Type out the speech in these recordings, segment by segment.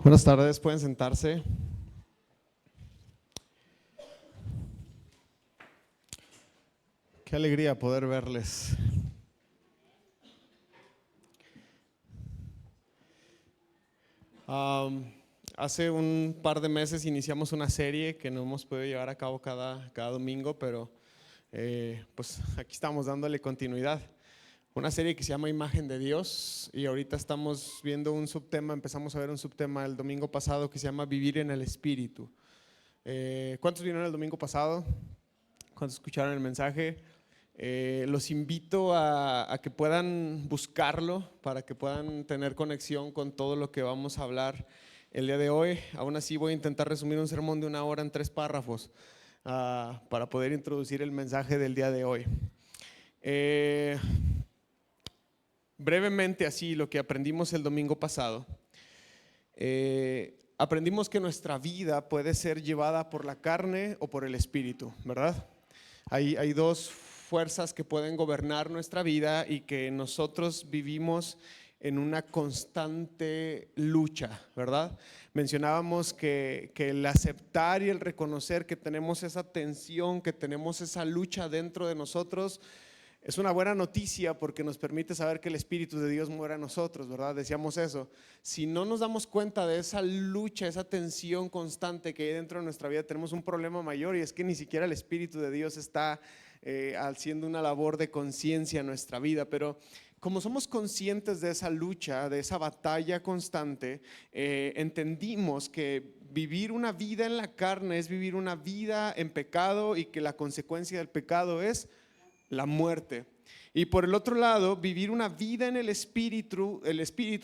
Buenas tardes, pueden sentarse. Qué alegría poder verles. Hace un par de meses iniciamos una serie que no hemos podido llevar a cabo cada domingo, pero pues aquí estamos dándole continuidad. Una serie que se llama Imagen de Dios, y ahorita estamos viendo un subtema, empezamos a ver un subtema el domingo pasado que se llama Vivir en el Espíritu. ¿Cuántos vinieron el domingo pasado? ¿Cuántos escucharon el mensaje? Los invito a que puedan buscarlo para que puedan tener conexión con todo lo que vamos a hablar el día de hoy. Aún así voy a intentar resumir un sermón de 1 hora en 3 párrafos para poder introducir el mensaje del día de hoy. Brevemente así, lo que aprendimos el domingo pasado. Aprendimos que nuestra vida puede ser llevada por la carne o por el espíritu, ¿verdad? Hay dos fuerzas que pueden gobernar nuestra vida y que nosotros vivimos en una constante lucha, ¿verdad? Mencionábamos que el aceptar y el reconocer que tenemos esa tensión, que tenemos esa lucha dentro de nosotros, es una buena noticia porque nos permite saber que el Espíritu de Dios mora en nosotros, ¿verdad? Decíamos eso. Si no nos damos cuenta de esa lucha, esa tensión constante que hay dentro de nuestra vida, tenemos un problema mayor, y es que ni siquiera el Espíritu de Dios está haciendo una labor de conciencia en nuestra vida. Pero como somos conscientes de esa lucha, de esa batalla constante, entendimos que vivir una vida en la carne es vivir una vida en pecado, y que la consecuencia del pecado es la muerte. Y por el otro lado, vivir una vida en el Espíritu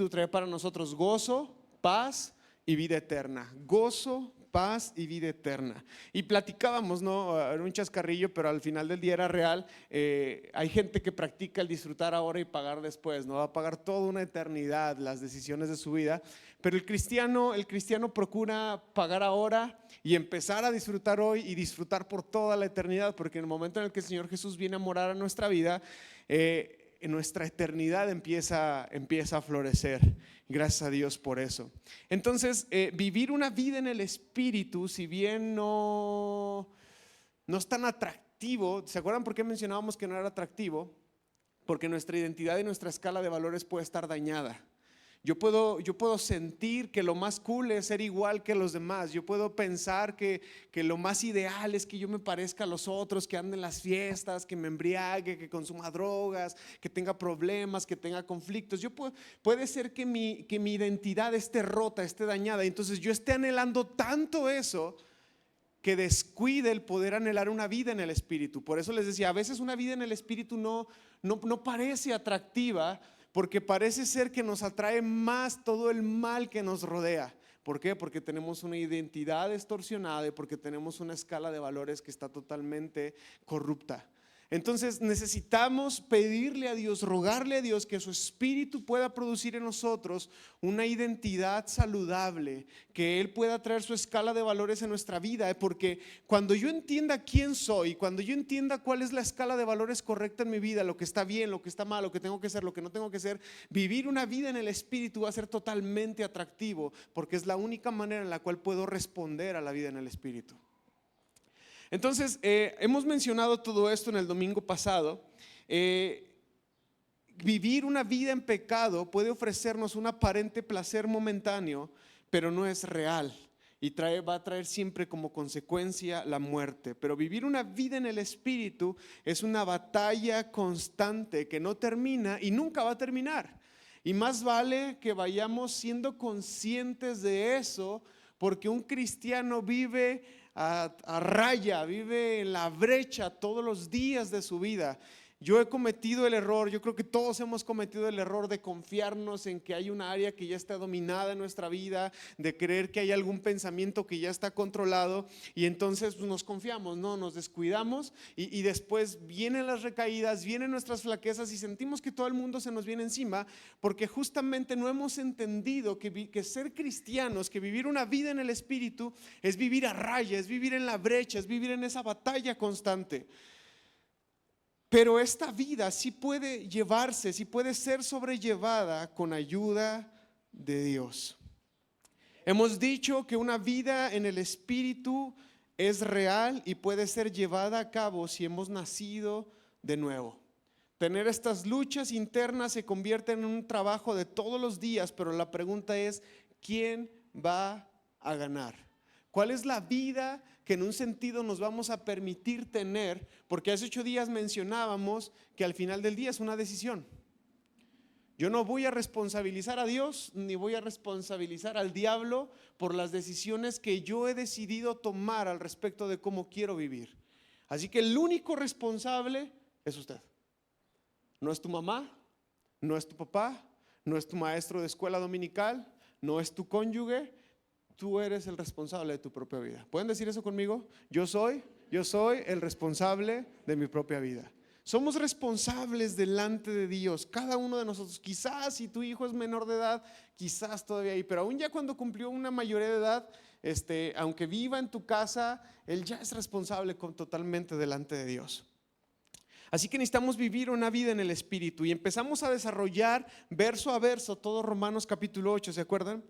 trae para nosotros gozo, paz y vida eterna. Gozo, paz y vida eterna. Y platicábamos, ¿no? Era un chascarrillo, pero al final del día era real. Hay gente que practica el disfrutar ahora y pagar después, ¿no? Va a pagar toda una eternidad las decisiones de su vida. Pero el cristiano procura pagar ahora y empezar a disfrutar hoy y disfrutar por toda la eternidad, porque en el momento en el que el Señor Jesús viene a morar a nuestra vida, en nuestra eternidad empieza a florecer. Gracias a Dios por eso. Entonces, vivir una vida en el Espíritu, si bien no es tan atractivo. ¿Se acuerdan por qué mencionábamos que no era atractivo? Porque nuestra identidad y nuestra escala de valores puede estar dañada. Yo puedo sentir que lo más cool es ser igual que los demás. Yo puedo pensar que lo más ideal es que yo me parezca a los otros, que ande en las fiestas, que me embriague, que consuma drogas, que tenga problemas, que tenga conflictos. Puede ser que mi identidad esté rota, esté dañada. Entonces yo esté anhelando tanto eso que descuide el poder anhelar una vida en el Espíritu. Por eso les decía, a veces una vida en el Espíritu no parece atractiva, porque parece ser que nos atrae más todo el mal que nos rodea. ¿Por qué? Porque tenemos una identidad distorsionada y porque tenemos una escala de valores que está totalmente corrupta. Entonces necesitamos pedirle a Dios, rogarle a Dios que su Espíritu pueda producir en nosotros una identidad saludable, que Él pueda traer su escala de valores en nuestra vida, porque cuando yo entienda quién soy, cuando yo entienda cuál es la escala de valores correcta en mi vida, lo que está bien, lo que está mal, lo que tengo que hacer, lo que no tengo que hacer, vivir una vida en el Espíritu va a ser totalmente atractivo, porque es la única manera en la cual puedo responder a la vida en el Espíritu. Entonces, hemos mencionado todo esto en el domingo pasado. Vivir una vida en pecado puede ofrecernos un aparente placer momentáneo, pero no es real, y va a traer siempre como consecuencia la muerte. Pero vivir una vida en el Espíritu es una batalla constante que no termina y nunca va a terminar. Y más vale que vayamos siendo conscientes de eso, porque un cristiano vive a raya, vive en la brecha todos los días de su vida. Yo he cometido el error, yo creo que todos hemos cometido el error de confiarnos en que hay una área que ya está dominada en nuestra vida, de creer que hay algún pensamiento que ya está controlado, y entonces nos confiamos, no, nos descuidamos, y después vienen las recaídas, vienen nuestras flaquezas y sentimos que todo el mundo se nos viene encima, porque justamente no hemos entendido que ser cristianos, que vivir una vida en el Espíritu es vivir a raya, es vivir en la brecha, es vivir en esa batalla constante. Pero esta vida sí puede llevarse, sí puede ser sobrellevada con ayuda de Dios. Hemos dicho que una vida en el Espíritu es real y puede ser llevada a cabo si hemos nacido de nuevo. Tener estas luchas internas se convierte en un trabajo de todos los días, pero la pregunta es, ¿quién va a ganar? ¿Cuál es la vida que en un sentido nos vamos a permitir tener? Porque hace 8 días mencionábamos que al final del día es una decisión. Yo no voy a responsabilizar a Dios ni voy a responsabilizar al diablo por las decisiones que yo he decidido tomar al respecto de cómo quiero vivir. Así que el único responsable es usted. No es tu mamá, no es tu papá, no es tu maestro de escuela dominical, no es tu cónyuge. Tú eres el responsable de tu propia vida. ¿Pueden decir eso conmigo? Yo soy el responsable de mi propia vida. Somos responsables delante de Dios, cada uno de nosotros. Quizás si tu hijo es menor de edad, quizás todavía ahí, pero aún ya cuando cumplió una mayoría de edad, aunque viva en tu casa, él ya es responsable totalmente delante de Dios. Así que necesitamos vivir una vida en el Espíritu y empezamos a desarrollar verso a verso todo Romanos capítulo 8, ¿se acuerdan?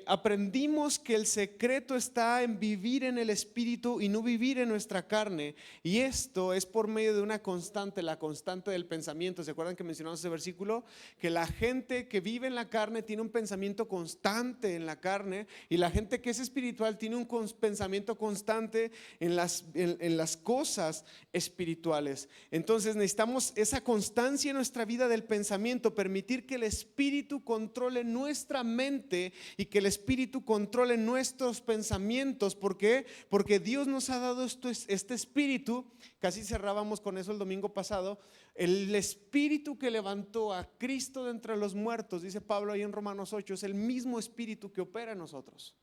Aprendimos que el secreto está en vivir en el Espíritu y no vivir en nuestra carne, y esto es por medio de una constante, la constante del pensamiento. ¿Se acuerdan que mencionamos ese versículo? Que la gente que vive en la carne tiene un pensamiento constante en la carne, y la gente que es espiritual tiene un pensamiento constante en las cosas espirituales. Entonces necesitamos esa constancia en nuestra vida del pensamiento, permitir que el Espíritu controle nuestra mente y que el Espíritu controle nuestros pensamientos. ¿Por qué? Porque Dios nos ha dado este Espíritu. Casi cerrábamos con eso el domingo pasado. El Espíritu que levantó a Cristo de entre los muertos, dice Pablo ahí en Romanos 8, es el mismo Espíritu que opera en nosotros,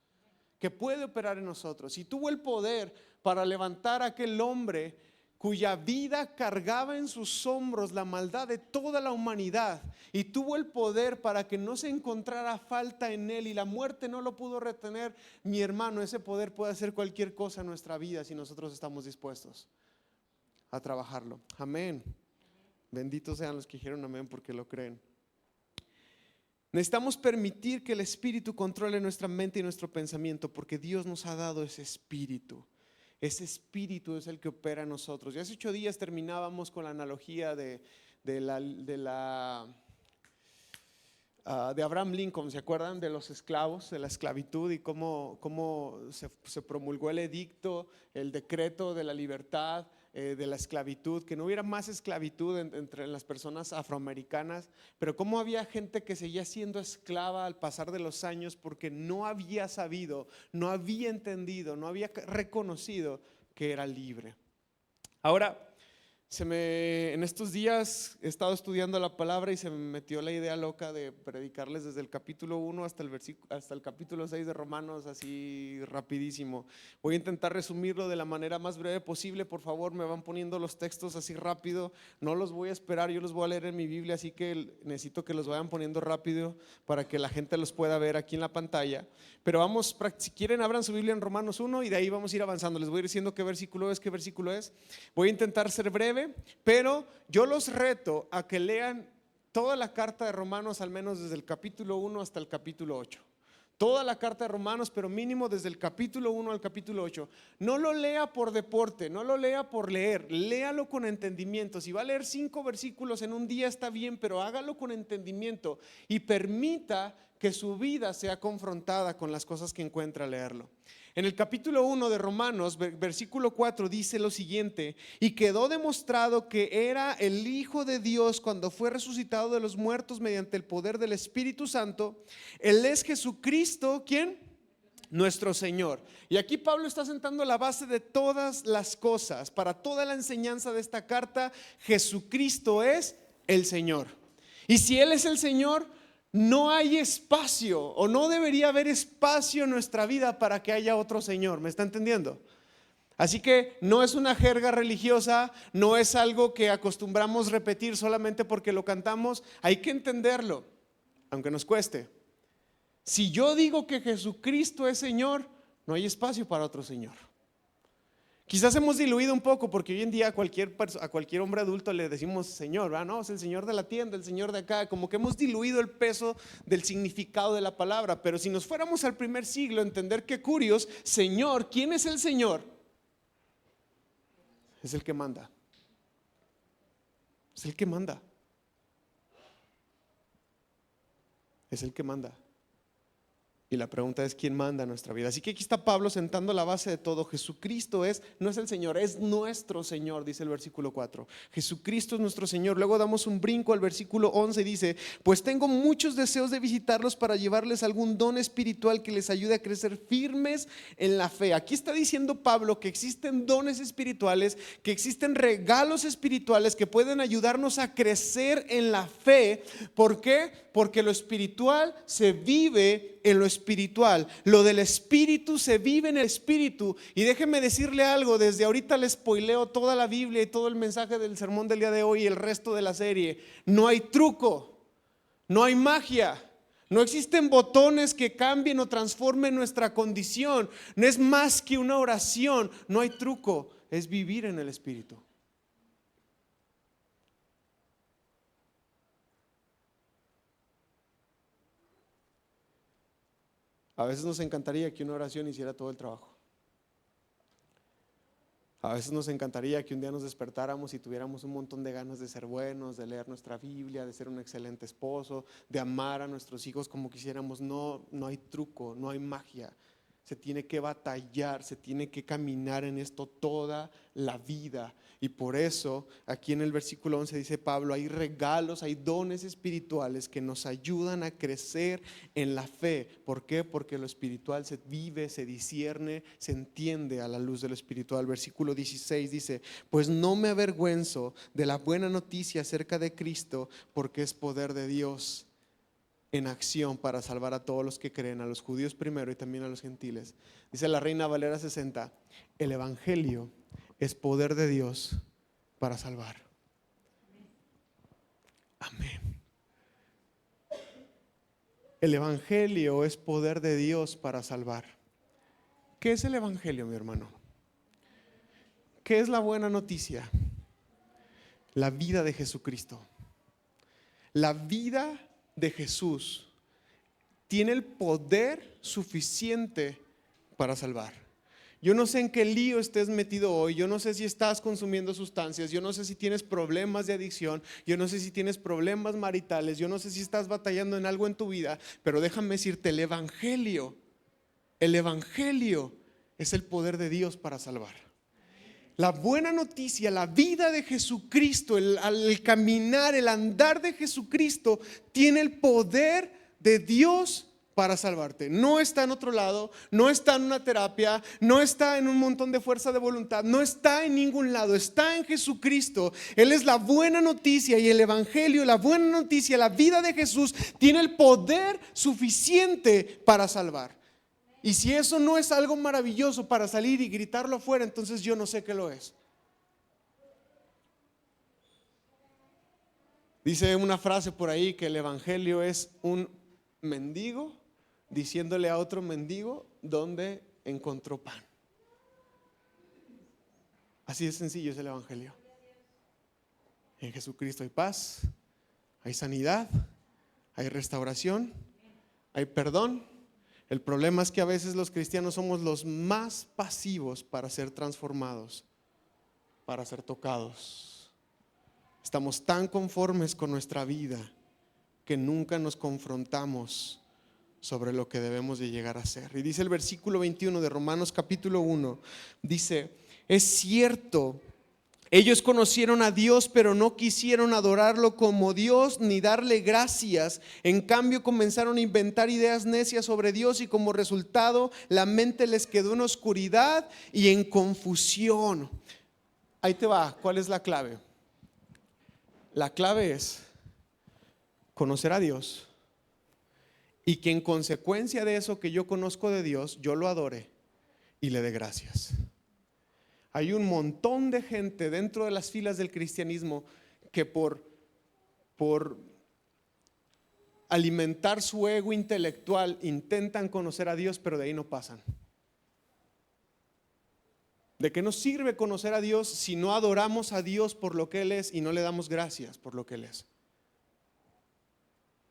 que puede operar en nosotros. Y tuvo el poder para levantar a aquel hombre cuya vida cargaba en sus hombros la maldad de toda la humanidad, y tuvo el poder para que no se encontrara falta en él y la muerte no lo pudo retener. Mi hermano, ese poder puede hacer cualquier cosa en nuestra vida si nosotros estamos dispuestos a trabajarlo. Amén. Benditos sean los que dijeron amén porque lo creen. Necesitamos permitir que el Espíritu controle nuestra mente y nuestro pensamiento, porque Dios nos ha dado ese Espíritu. Ese Espíritu es el que opera en nosotros. Y hace 8 días terminábamos con la analogía de Abraham Lincoln. ¿Se acuerdan de los esclavos, de la esclavitud, y cómo se promulgó el edicto, el decreto de la libertad de la esclavitud, que no hubiera más esclavitud entre las personas afroamericanas? Pero cómo había gente que seguía siendo esclava al pasar de los años porque no había sabido, no había entendido, no había reconocido que era libre. Ahora, en estos días he estado estudiando la palabra y se me metió la idea loca de predicarles desde el capítulo 1 hasta el capítulo 6 de Romanos, así rapidísimo. Voy a intentar resumirlo de la manera más breve posible. Por favor, me van poniendo los textos así rápido, no los voy a esperar, yo los voy a leer en mi Biblia, así que necesito que los vayan poniendo rápido para que la gente los pueda ver aquí en la pantalla. Pero vamos, si quieren abran su Biblia en Romanos 1 y de ahí vamos a ir avanzando. Les voy a ir diciendo qué versículo es. Voy a intentar ser breve, pero yo los reto a que lean toda la carta de Romanos, al menos desde el capítulo 1 hasta el capítulo 8. Toda la carta de Romanos, pero mínimo desde el capítulo 1 al capítulo 8. No lo lea por deporte, no lo lea por leer, léalo con entendimiento. Si va a leer 5 versículos en un día está bien, pero hágalo con entendimiento y permita que su vida sea confrontada con las cosas que encuentra al leerlo. En el capítulo 1 de Romanos, versículo 4 dice lo siguiente: y quedó demostrado que era el Hijo de Dios cuando fue resucitado de los muertos mediante el poder del Espíritu Santo. Él es Jesucristo, ¿quién? Nuestro Señor. Y aquí Pablo está sentando la base de todas las cosas. Para toda la enseñanza de esta carta, Jesucristo es el Señor. Y si Él es el Señor, no hay espacio, o no debería haber espacio en nuestra vida para que haya otro Señor. ¿Me está entendiendo? Así que no es una jerga religiosa, no es algo que acostumbramos repetir solamente porque lo cantamos. Hay que entenderlo, aunque nos cueste. Si yo digo que Jesucristo es Señor, no hay espacio para otro Señor. Quizás hemos diluido un poco porque hoy en día a cualquier hombre adulto le decimos Señor, ¿verdad? No, es el Señor de la tienda, el Señor de acá, como que hemos diluido el peso del significado de la palabra. Pero si nos fuéramos al primer siglo, entender que curios, Señor, ¿quién es el Señor? Es el que manda. Es el que manda. Es el que manda. Y la pregunta es, ¿quién manda en nuestra vida? Así que aquí está Pablo sentando la base de todo. Jesucristo no es el Señor, es nuestro Señor, dice el versículo 4. Jesucristo es nuestro Señor. Luego damos un brinco al versículo 11 y dice, pues tengo muchos deseos de visitarlos para llevarles algún don espiritual que les ayude a crecer firmes en la fe. Aquí está diciendo Pablo que existen dones espirituales, que existen regalos espirituales que pueden ayudarnos a crecer en la fe. ¿Por qué? Porque lo espiritual se vive en lo espiritual. Lo del espíritu se vive en el espíritu. Y déjenme decirle algo, desde ahorita le spoileo toda la Biblia y todo el mensaje del sermón del día de hoy y el resto de la serie. No hay truco, no hay magia. No existen botones que cambien o transformen nuestra condición. No es más que una oración, no hay truco, es vivir en el espíritu. A veces nos encantaría que una oración hiciera todo el trabajo. A veces nos encantaría que un día nos despertáramos y tuviéramos un montón de ganas de ser buenos, de leer nuestra Biblia, de ser un excelente esposo, de amar a nuestros hijos como quisiéramos. No, no hay truco, no hay magia. Se tiene que batallar, se tiene que caminar en esto toda la vida. Y por eso aquí en el versículo 11 dice Pablo, hay regalos, hay dones espirituales que nos ayudan a crecer en la fe. ¿Por qué? Porque lo espiritual se vive, se discierne, se entiende a la luz de lo espiritual. Versículo 16 dice, pues no me avergüenzo de la buena noticia acerca de Cristo, porque es poder de Dios en acción para salvar a todos los que creen, a los judíos primero y también a los gentiles. Dice la Reina Valera 60, el evangelio es poder de Dios para salvar. Amén. El evangelio es poder de Dios para salvar. ¿Qué es el evangelio, mi hermano? ¿Qué es la buena noticia? La vida de Jesucristo. La vida de Jesús tiene el poder suficiente para salvar. Yo no sé en qué lío estés metido hoy, yo no sé si estás consumiendo sustancias, yo no sé si tienes problemas de adicción, yo no sé si tienes problemas maritales, yo no sé si estás batallando en algo en tu vida, pero déjame decirte, el evangelio es el poder de Dios para salvar. La buena noticia, la vida de Jesucristo, el caminar, el andar de Jesucristo tiene el poder de Dios para salvarte. No está en otro lado, no está en una terapia, no está en un montón de fuerza de voluntad, no está en ningún lado, está en Jesucristo. Él es la buena noticia y el evangelio, la buena noticia, la vida de Jesús tiene el poder suficiente para salvar. Y si eso no es algo maravilloso para salir y gritarlo afuera, entonces yo no sé qué lo es. Dice una frase por ahí que el evangelio es un mendigo diciéndole a otro mendigo dónde encontró pan. Así de sencillo es el evangelio. En Jesucristo hay paz, hay sanidad, hay restauración, hay perdón. El problema es que a veces los cristianos somos los más pasivos para ser transformados, para ser tocados. Estamos tan conformes con nuestra vida que nunca nos confrontamos sobre lo que debemos de llegar a ser. Y dice el versículo 21 de Romanos capítulo 1, dice, es cierto, ellos conocieron a Dios, pero no quisieron adorarlo como Dios ni darle gracias. En cambio, comenzaron a inventar ideas necias sobre Dios y como resultado, la mente les quedó en oscuridad y en confusión. Ahí te va, ¿cuál es la clave? La clave es conocer a Dios y que en consecuencia de eso que yo conozco de Dios, yo lo adore y le dé gracias. Hay un montón de gente dentro de las filas del cristianismo que por alimentar su ego intelectual intentan conocer a Dios, pero de ahí no pasan. ¿De qué nos sirve conocer a Dios si no adoramos a Dios por lo que Él es y no le damos gracias por lo que Él es?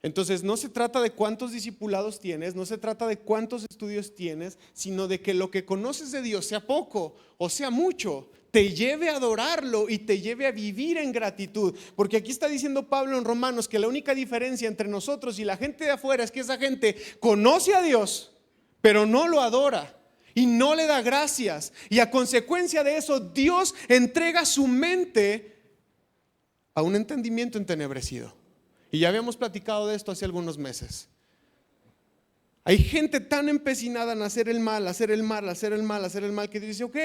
Entonces no se trata de cuántos discipulados tienes, no se trata de cuántos estudios tienes, sino de que lo que conoces de Dios, sea poco o sea mucho, te lleve a adorarlo y te lleve a vivir en gratitud. Porque aquí está diciendo Pablo en Romanos que la única diferencia entre nosotros y la gente de afuera es que esa gente conoce a Dios, pero no lo adora y no le da gracias. Y a consecuencia de eso, Dios entrega su mente a un entendimiento entenebrecido. Y ya habíamos platicado de esto hace algunos meses. Hay gente tan empecinada en hacer el mal, hacer el mal, hacer el mal, hacer el mal, que dice, ok,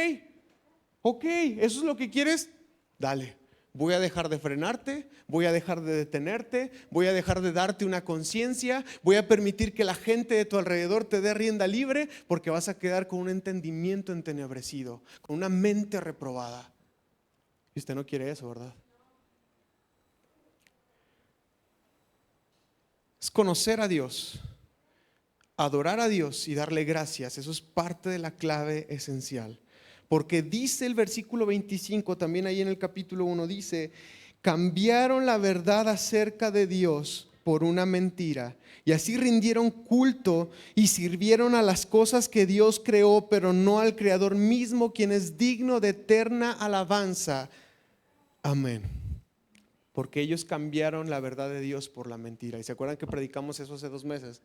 eso es lo que quieres, dale. Voy a dejar de frenarte, voy a dejar de detenerte, voy a dejar de darte una conciencia, voy a permitir que la gente de tu alrededor te dé rienda libre, porque vas a quedar con un entendimiento entenebrecido, con una mente reprobada. Y usted no quiere eso, ¿verdad? Es conocer a Dios, adorar a Dios y darle gracias. Eso es parte de la clave esencial. Porque dice el versículo 25, también ahí en el capítulo 1 dice, cambiaron la verdad acerca de Dios por una mentira, y así rindieron culto y sirvieron a las cosas que Dios creó, pero no al Creador mismo, quien es digno de eterna alabanza. Amén. Porque ellos cambiaron la verdad de Dios por la mentira. ¿Y se acuerdan que predicamos eso hace 2 meses?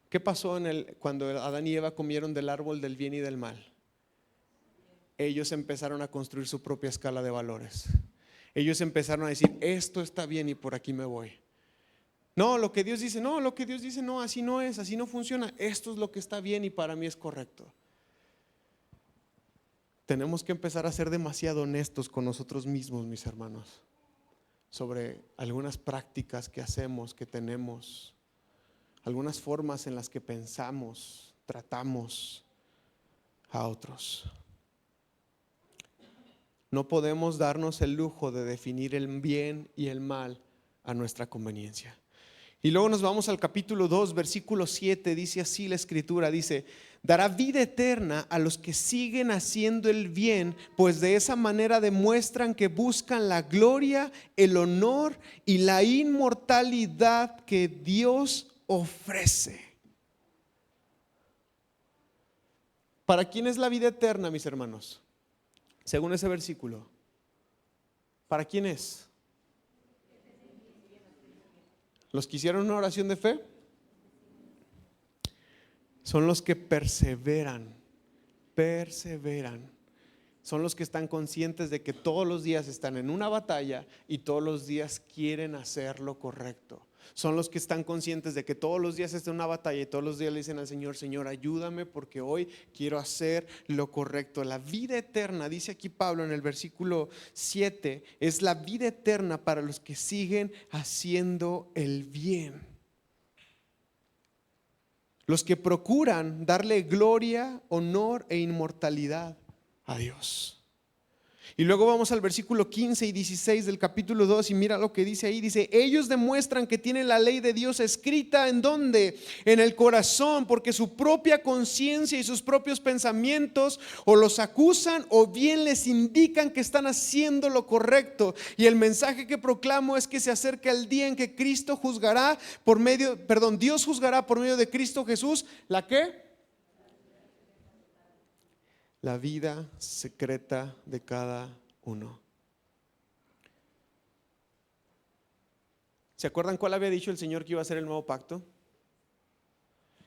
¿Qué pasó cuando Adán y Eva comieron del árbol del bien y del mal? Ellos empezaron a construir su propia escala de valores. Ellos empezaron a decir, esto está bien y por aquí me voy. No, lo que Dios dice, no, así no es, así no funciona. Esto es lo que está bien y para mí es correcto. Tenemos que empezar a ser demasiado honestos con nosotros mismos, mis hermanos, sobre algunas prácticas que hacemos, que tenemos, algunas formas en las que pensamos, tratamos a otros. No podemos darnos el lujo de definir el bien y el mal a nuestra conveniencia. Y luego nos vamos al capítulo 2, versículo 7, dice así la escritura, dice, dará vida eterna a los que siguen haciendo el bien, pues de esa manera demuestran que buscan la gloria, el honor y la inmortalidad que Dios ofrece. ¿Para quién es la vida eterna, mis hermanos? Según ese versículo, ¿para quién es? ¿Los que hicieron una oración de fe? Son los que perseveran. Son los que están conscientes de que todos los días están en una batalla y todos los días quieren hacer lo correcto. Son los que están conscientes de que todos los días está en una batalla y todos los días le dicen al Señor, Señor, ayúdame porque hoy quiero hacer lo correcto. La vida eterna, dice aquí Pablo en el versículo 7, es la vida eterna para los que siguen haciendo el bien. Los que procuran darle gloria, honor e inmortalidad a Dios. Y luego vamos al versículo 15 y 16 del capítulo 2 y mira lo que dice ahí, dice, ellos demuestran que tienen la ley de Dios escrita ¿en dónde? En el corazón, porque su propia conciencia y sus propios pensamientos o los acusan o bien les indican que están haciendo lo correcto. Y el mensaje que proclamo es que se acerca el día en que Dios juzgará por medio de Cristo Jesús, ¿la qué? La vida secreta de cada uno. ¿Se acuerdan cuál había dicho el Señor que iba a ser el nuevo pacto?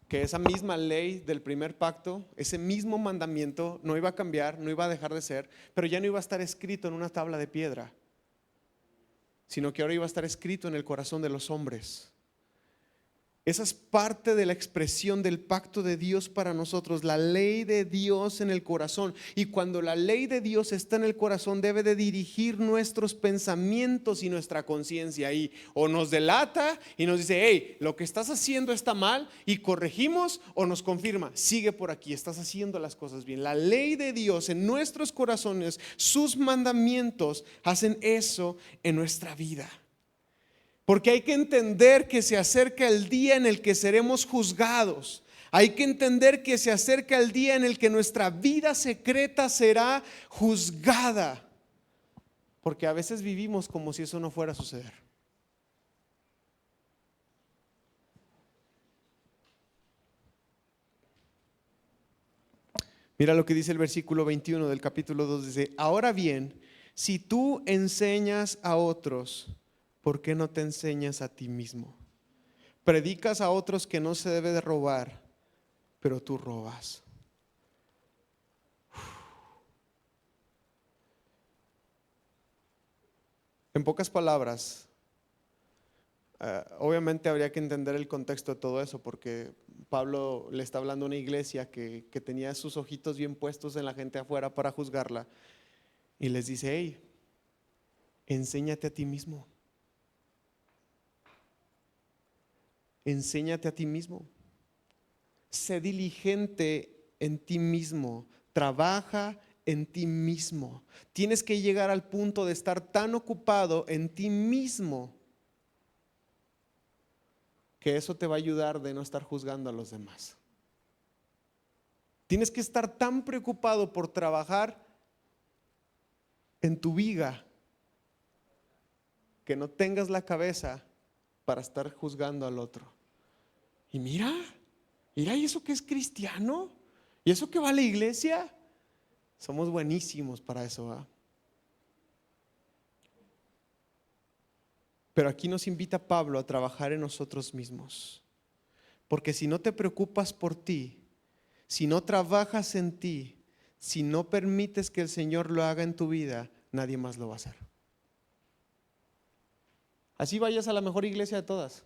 Que esa misma ley del primer pacto, ese mismo mandamiento no iba a cambiar, no iba a dejar de ser, pero ya no iba a estar escrito en una tabla de piedra, sino que ahora iba a estar escrito en el corazón de los hombres. Esa es parte de la expresión del pacto de Dios para nosotros, la ley de Dios en el corazón. Y cuando la ley de Dios está en el corazón, debe de dirigir nuestros pensamientos y nuestra conciencia. Y o nos delata y nos dice, hey, lo que estás haciendo está mal, y corregimos, o nos confirma, sigue por aquí, estás haciendo las cosas bien. La ley de Dios en nuestros corazones, sus mandamientos hacen eso en nuestra vida. Porque hay que entender que se acerca el día en el que seremos juzgados. Hay que entender que se acerca el día en el que nuestra vida secreta será juzgada. Porque a veces vivimos como si eso no fuera a suceder. Mira lo que dice el versículo 21 del capítulo 2. Dice: ahora bien, si tú enseñas a otros, ¿por qué no te enseñas a ti mismo? Predicas a otros que no se debe de robar, pero tú robas. En pocas palabras, obviamente habría que entender el contexto de todo eso, porque Pablo le está hablando a una iglesia que tenía sus ojitos bien puestos en la gente afuera para juzgarla, y les dice: hey, enséñate a ti mismo. Enséñate a ti mismo. Sé diligente en ti mismo. Trabaja en ti mismo. Tienes que llegar al punto de estar tan ocupado en ti mismo que eso te va a ayudar de no estar juzgando a los demás. Tienes que estar tan preocupado por trabajar en tu viga que no tengas la cabeza para estar juzgando al otro. Y mira, ¿y eso que es cristiano? ¿Y eso que va a la iglesia? Somos buenísimos para eso, ¿verdad? Pero aquí nos invita Pablo a trabajar en nosotros mismos. Porque si no te preocupas por ti, si no trabajas en ti, si no permites que el Señor lo haga en tu vida, nadie más lo va a hacer. Así vayas a la mejor iglesia de todas.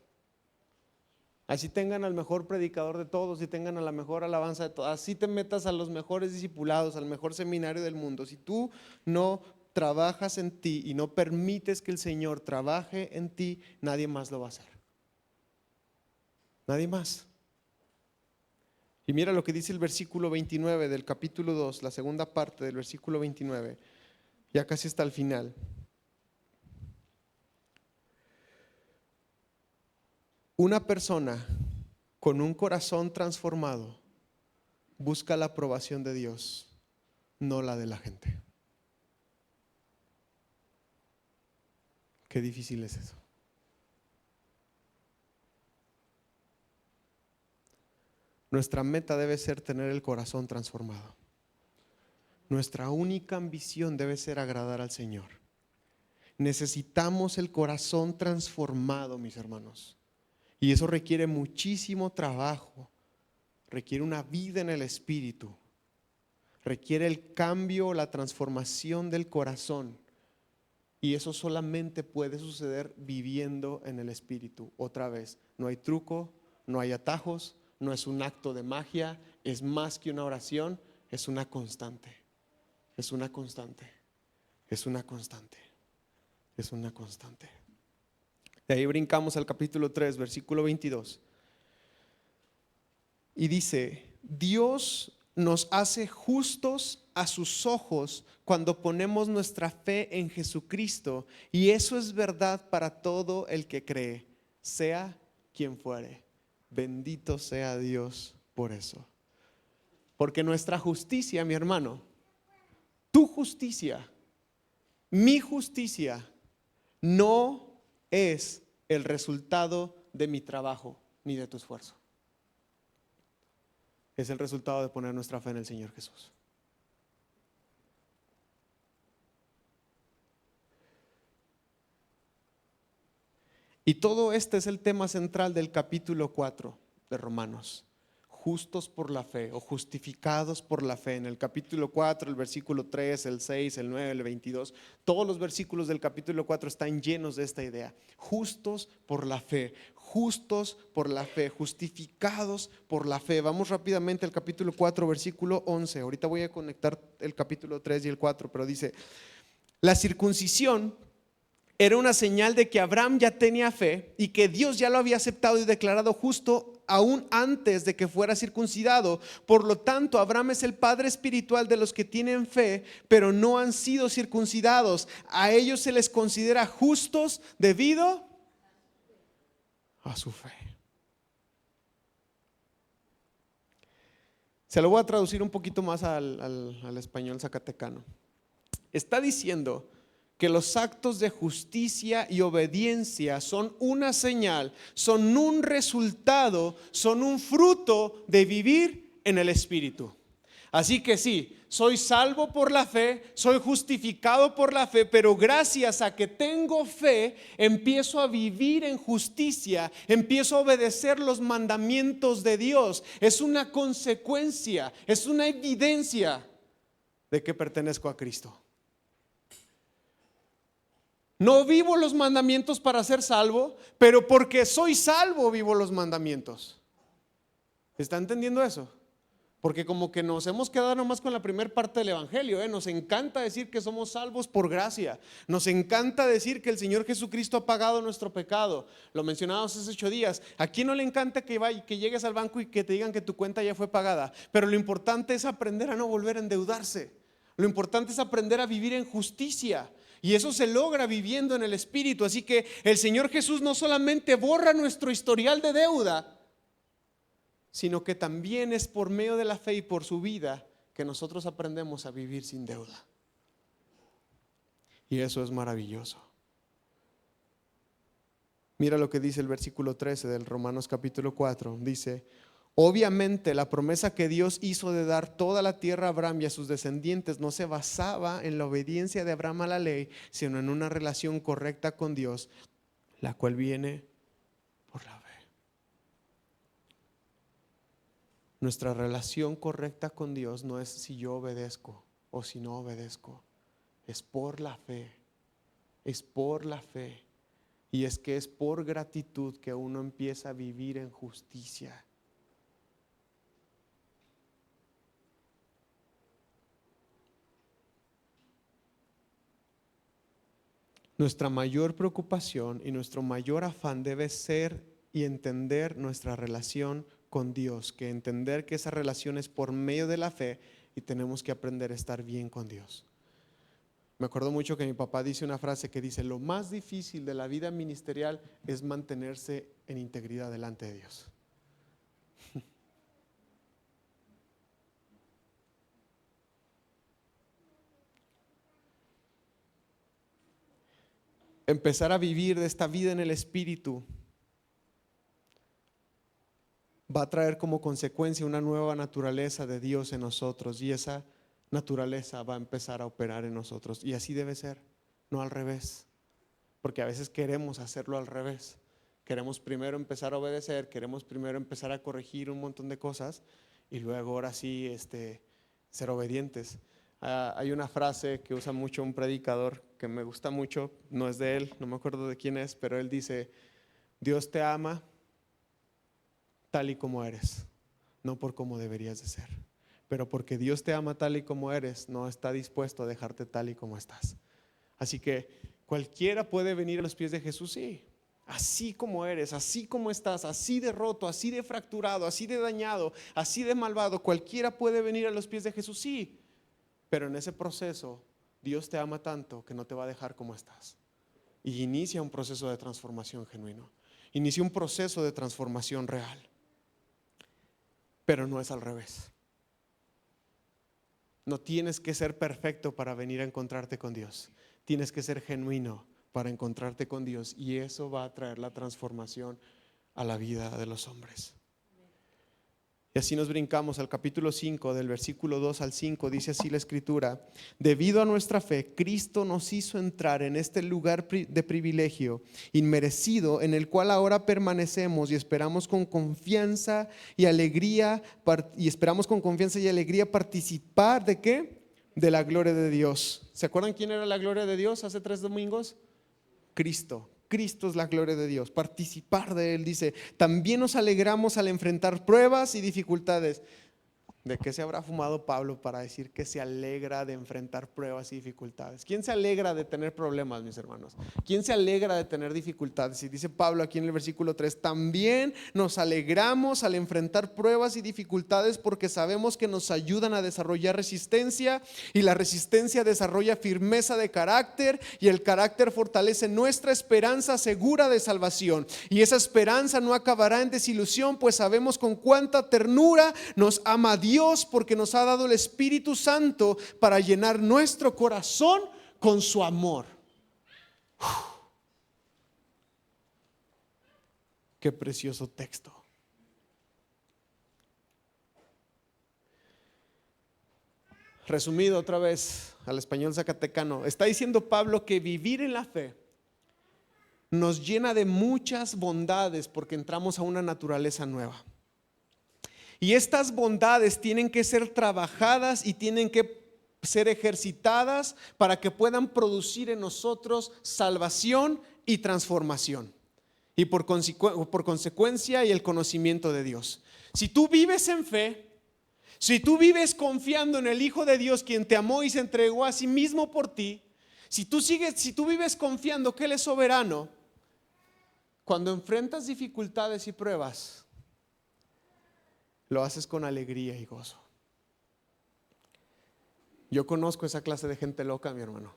Así tengan al mejor predicador de todos y tengan a la mejor alabanza de todas. Así te metas a los mejores discipulados, al mejor seminario del mundo. Si tú no trabajas en ti y no permites que el Señor trabaje en ti, nadie más lo va a hacer. Nadie más. Y mira lo que dice el versículo 29 del capítulo 2, la segunda parte del versículo 29. Ya casi está al final. Una persona con un corazón transformado busca la aprobación de Dios, no la de la gente. Qué difícil es eso. Nuestra meta debe ser tener el corazón transformado. Nuestra única ambición debe ser agradar al Señor. Necesitamos el corazón transformado, mis hermanos. Y eso requiere muchísimo trabajo, requiere una vida en el espíritu, requiere el cambio, la transformación del corazón. Y eso solamente puede suceder viviendo en el espíritu. Otra vez, no hay truco, no hay atajos, no es un acto de magia, es más que una oración, es una constante, es una constante, es una constante, es una constante. De ahí brincamos al capítulo 3, versículo 22. Y dice: Dios nos hace justos a sus ojos cuando ponemos nuestra fe en Jesucristo. Y eso es verdad para todo el que cree, sea quien fuere. Bendito sea Dios por eso. Porque nuestra justicia, mi hermano, tu justicia, mi justicia, no es el resultado de mi trabajo ni de tu esfuerzo. Es el resultado de poner nuestra fe en el Señor Jesús. Y todo este es el tema central del capítulo 4 de Romanos. Justos por la fe o justificados por la fe. En el capítulo 4, el versículo 3, el 6, el 9, el 22, todos los versículos del capítulo 4 están llenos de esta idea. Justos por la fe, justos por la fe, justificados por la fe. Vamos rápidamente al capítulo 4, versículo 11. Ahorita voy a conectar el capítulo 3 y el 4, pero dice: la circuncisión era una señal de que Abraham ya tenía fe y que Dios ya lo había aceptado y declarado justo aún antes de que fuera circuncidado. Por lo tanto, Abraham es el padre espiritual de los que tienen fe, pero no han sido circuncidados. A ellos se les considera justos debido a su fe. Se lo voy a traducir un poquito más al español zacatecano. Está diciendo que los actos de justicia y obediencia son una señal, son un resultado, son un fruto de vivir en el Espíritu. Así que sí, soy salvo por la fe, soy justificado por la fe, pero gracias a que tengo fe, empiezo a vivir en justicia, empiezo a obedecer los mandamientos de Dios. Es una consecuencia, es una evidencia de que pertenezco a Cristo. No vivo los mandamientos para ser salvo, pero porque soy salvo vivo los mandamientos. ¿Está entendiendo eso? Porque como que nos hemos quedado nomás con la primera parte del evangelio, Nos encanta decir que somos salvos por gracia. Nos encanta decir que el Señor Jesucristo ha pagado nuestro pecado. Lo mencionábamos hace 8 días. ¿A quién no le encanta que llegues al banco y que te digan que tu cuenta ya fue pagada? Pero lo importante es aprender a no volver a endeudarse. Lo importante es aprender a vivir en justicia. Y eso se logra viviendo en el Espíritu. Así que el Señor Jesús no solamente borra nuestro historial de deuda, sino que también es por medio de la fe y por su vida que nosotros aprendemos a vivir sin deuda. Y eso es maravilloso. Mira lo que dice el versículo 13 del Romanos capítulo 4. Dice: obviamente la promesa que Dios hizo de dar toda la tierra a Abraham y a sus descendientes no se basaba en la obediencia de Abraham a la ley, sino en una relación correcta con Dios, la cual viene por la fe. Nuestra relación correcta con Dios no es si yo obedezco o si no obedezco. Es por la fe. Es por la fe. Y es que es por gratitud que uno empieza a vivir en justicia. Nuestra mayor preocupación y nuestro mayor afán debe ser y entender nuestra relación con Dios, que entender que esa relación es por medio de la fe y tenemos que aprender a estar bien con Dios. Me acuerdo mucho que mi papá dice una frase que dice: lo más difícil de la vida ministerial es mantenerse en integridad delante de Dios. Empezar a vivir de esta vida en el Espíritu va a traer como consecuencia una nueva naturaleza de Dios en nosotros, y esa naturaleza va a empezar a operar en nosotros. Y así debe ser, no al revés, porque a veces queremos hacerlo al revés. Queremos primero empezar a obedecer, queremos primero empezar a corregir un montón de cosas y luego ahora sí ser obedientes. Hay una frase que usa mucho un predicador que me gusta mucho, no es de él, no me acuerdo de quién es, pero él dice: Dios te ama tal y como eres, no por cómo deberías de ser, pero porque Dios te ama tal y como eres, no está dispuesto a dejarte tal y como estás. Así que cualquiera puede venir a los pies de Jesús, sí, así como eres, así como estás, así de roto, así de fracturado, así de dañado, así de malvado. Cualquiera puede venir a los pies de Jesús, sí, pero en ese proceso Dios te ama tanto que no te va a dejar como estás. Y inicia un proceso de transformación genuino, inicia un proceso de transformación real. Pero no es al revés. No tienes que ser perfecto para venir a encontrarte con Dios. Tienes que ser genuino para encontrarte con Dios, y eso va a traer la transformación a la vida de los hombres. Y así nos brincamos al capítulo 5, del versículo 2 al 5, dice así la Escritura: debido a nuestra fe, Cristo nos hizo entrar en este lugar de privilegio inmerecido, en el cual ahora permanecemos y esperamos con confianza y alegría, participar ¿de qué? De la gloria de Dios. ¿Se acuerdan quién era la gloria de Dios hace 3 domingos? Cristo. Cristo es la gloria de Dios, participar de Él. Dice: también nos alegramos al enfrentar pruebas y dificultades. ¿De qué se habrá fumado Pablo para decir que se alegra de enfrentar pruebas y dificultades? ¿Quién se alegra de tener problemas, mis hermanos? ¿Quién se alegra de tener dificultades? Y dice Pablo aquí en el versículo 3: también nos alegramos al enfrentar pruebas y dificultades, porque sabemos que nos ayudan a desarrollar resistencia, y la resistencia desarrolla firmeza de carácter, y el carácter fortalece nuestra esperanza segura de salvación. Y esa esperanza no acabará en desilusión, pues sabemos con cuánta ternura nos ama Dios Dios porque nos ha dado el Espíritu Santo para llenar nuestro corazón con su amor. Qué precioso texto. Resumido otra vez al español zacatecano, está diciendo Pablo que vivir en la fe nos llena de muchas bondades porque entramos a una naturaleza nueva. Y estas bondades tienen que ser trabajadas y tienen que ser ejercitadas para que puedan producir en nosotros salvación y transformación. Y por consecuencia y el conocimiento de Dios. Si tú vives en fe, si tú vives confiando en el Hijo de Dios, quien te amó y se entregó a sí mismo por ti, si tú vives confiando que Él es soberano, cuando enfrentas dificultades y pruebas, lo haces con alegría y gozo. Yo conozco esa clase de gente loca, mi hermano,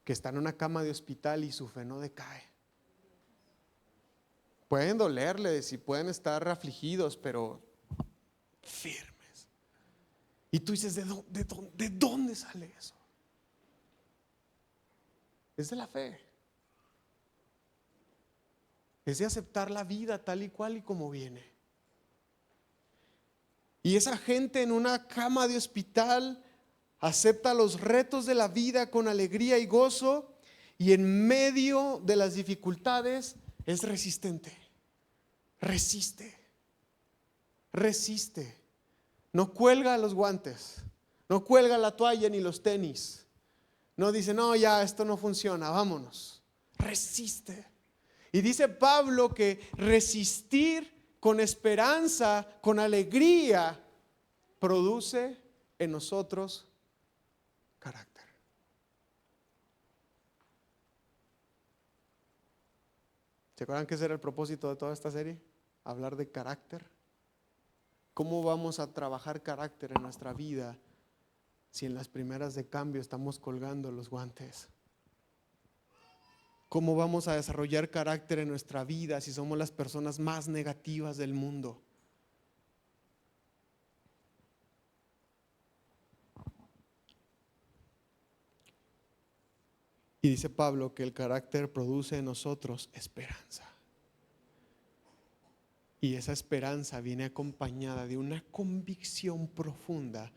que está en una cama de hospital y su fe no decae. Pueden dolerles y pueden estar afligidos, pero firmes. Y tú dices, ¿de dónde sale eso? Es de la fe. Es de aceptar la vida tal y cual y como viene. Y esa gente en una cama de hospital acepta los retos de la vida con alegría y gozo, y en medio de las dificultades es resistente. Resiste. No cuelga los guantes, no cuelga la toalla ni los tenis. No dice, no, ya esto no funciona, vámonos. Resiste. Y dice Pablo que resistir con esperanza, con alegría, produce en nosotros carácter. ¿Se acuerdan que ese era el propósito de toda esta serie? Hablar de carácter. ¿Cómo vamos a trabajar carácter en nuestra vida si en las primeras de cambio estamos colgando los guantes? ¿Cómo vamos a desarrollar carácter en nuestra vida si somos las personas más negativas del mundo? Y dice Pablo que el carácter produce en nosotros esperanza. Y esa esperanza viene acompañada de una convicción profunda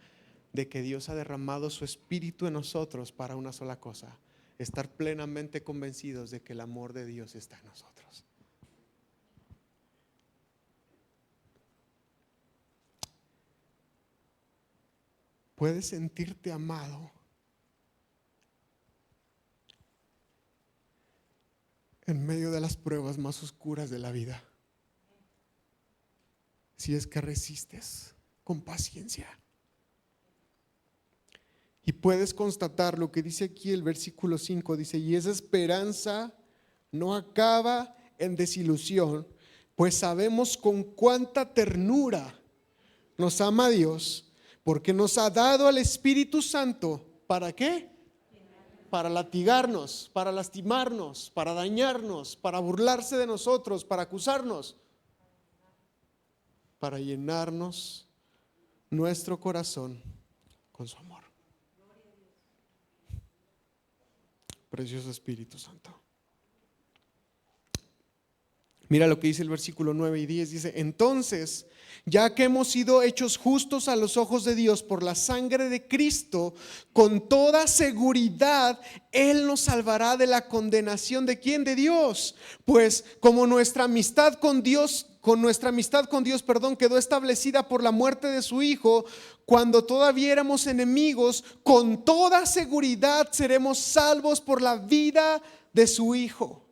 de que Dios ha derramado su Espíritu en nosotros para una sola cosa: estar plenamente convencidos de que el amor de Dios está en nosotros. Puedes sentirte amado en medio de las pruebas más oscuras de la vida, si es que resistes con paciencia. Y puedes constatar lo que dice aquí el versículo 5, dice, y esa esperanza no acaba en desilusión, pues sabemos con cuánta ternura nos ama Dios, porque nos ha dado al Espíritu Santo. ¿Para qué? Para latigarnos, para lastimarnos, para dañarnos, para burlarse de nosotros, para acusarnos, para llenarnos nuestro corazón con su amor. Precioso Espíritu Santo. Mira lo que dice el versículo 9 y 10. Dice, entonces, ya que hemos sido hechos justos a los ojos de Dios por la sangre de Cristo, con toda seguridad Él nos salvará de la condenación. ¿De quién? De Dios. Pues como nuestra amistad con Dios quedó establecida por la muerte de su Hijo, cuando todavía éramos enemigos, con toda seguridad seremos salvos por la vida de su Hijo.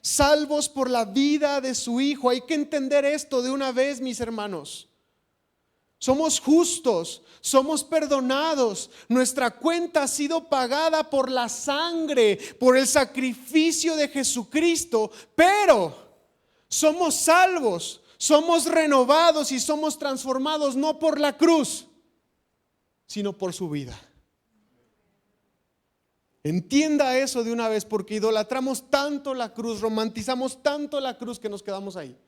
Salvos por la vida de su Hijo. Hay que entender esto de una vez, mis hermanos. Somos justos, somos perdonados. Nuestra cuenta ha sido pagada por la sangre, por el sacrificio de Jesucristo. Pero somos salvos, somos renovados y somos transformados no por la cruz, sino por su vida. Entienda eso de una vez, porque idolatramos tanto la cruz, romantizamos tanto la cruz que nos quedamos ahí.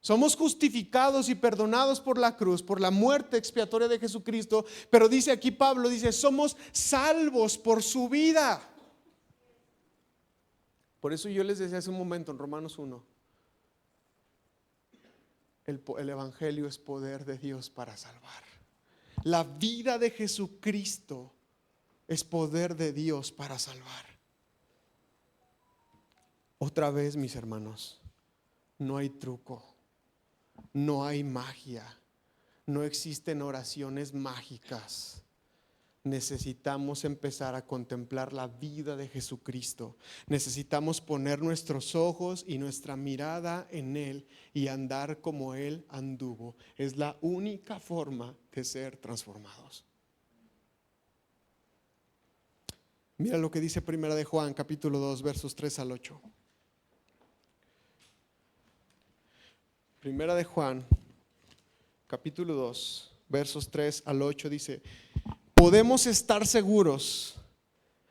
Somos justificados y perdonados por la cruz, por la muerte expiatoria de Jesucristo, pero dice aquí Pablo, dice, somos salvos por su vida. Por eso yo les decía hace un momento en Romanos 1, el evangelio es poder de Dios para salvar. La vida de Jesucristo es poder de Dios para salvar. Otra vez, mis hermanos, no hay truco, no hay magia, no existen oraciones mágicas. Necesitamos empezar a contemplar la vida de Jesucristo. Necesitamos poner nuestros ojos y nuestra mirada en Él y andar como Él anduvo. Es la única forma de ser transformados. Mira lo que dice Primera de Juan, capítulo 2, versos 3 al 8. Primera de Juan, capítulo 2, versos 3 al 8 dice: podemos estar seguros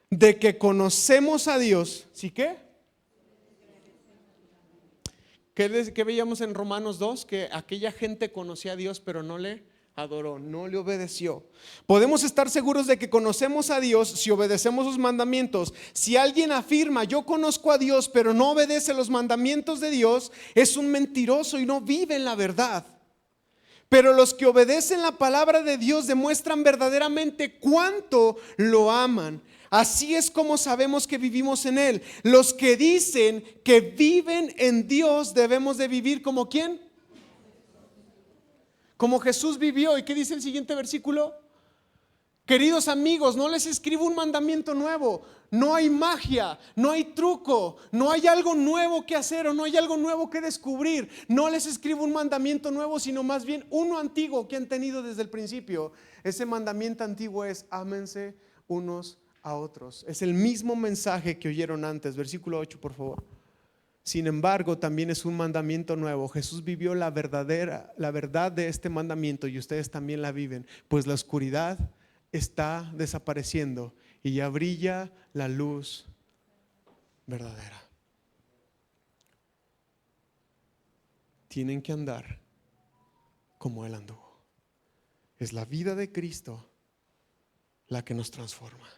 de que conocemos a Dios. ¿Sí qué? ¿Qué veíamos en Romanos 2? Que aquella gente conocía a Dios pero no le adoró, no le obedeció. Podemos estar seguros de que conocemos a Dios si obedecemos sus mandamientos. Si alguien afirma yo conozco a Dios pero no obedece los mandamientos de Dios, es un mentiroso y no vive en la verdad. Pero los que obedecen la palabra de Dios demuestran verdaderamente cuánto lo aman. Así es como sabemos que vivimos en Él. Los que dicen que viven en Dios debemos de vivir como ¿quién? Como Jesús vivió. ¿Y qué dice el siguiente versículo? Queridos amigos, no les escribo un mandamiento nuevo. No hay magia, no hay truco, no hay algo nuevo que hacer o no hay algo nuevo que descubrir. No les escribo un mandamiento nuevo, sino más bien uno antiguo que han tenido desde el principio. Ese mandamiento antiguo es: ámense unos a otros. Es el mismo mensaje que oyeron antes. Versículo 8, por favor. Sin embargo, también es un mandamiento nuevo. Jesús vivió la verdad de este mandamiento y ustedes también la viven, pues la oscuridad está desapareciendo y ya brilla la luz verdadera. Tienen que andar como Él anduvo. Es la vida de Cristo la que nos transforma.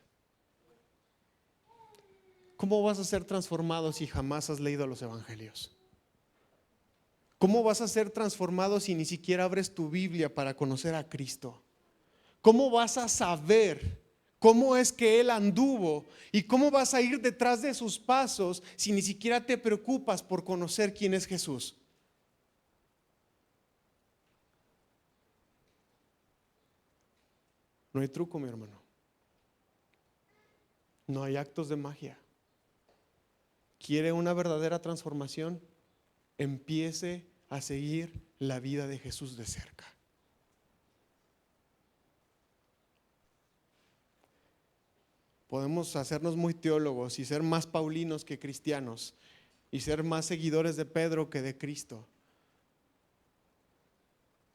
¿Cómo vas a ser transformado si jamás has leído los evangelios? ¿Cómo vas a ser transformado si ni siquiera abres tu Biblia para conocer a Cristo? ¿Cómo vas a saber cómo es que Él anduvo y cómo vas a ir detrás de sus pasos si ni siquiera te preocupas por conocer quién es Jesús? No hay truco, mi hermano. No hay actos de magia. ¿Quiere una verdadera transformación? Empiece a seguir la vida de Jesús de cerca. Podemos hacernos muy teólogos y ser más paulinos que cristianos y ser más seguidores de Pedro que de Cristo,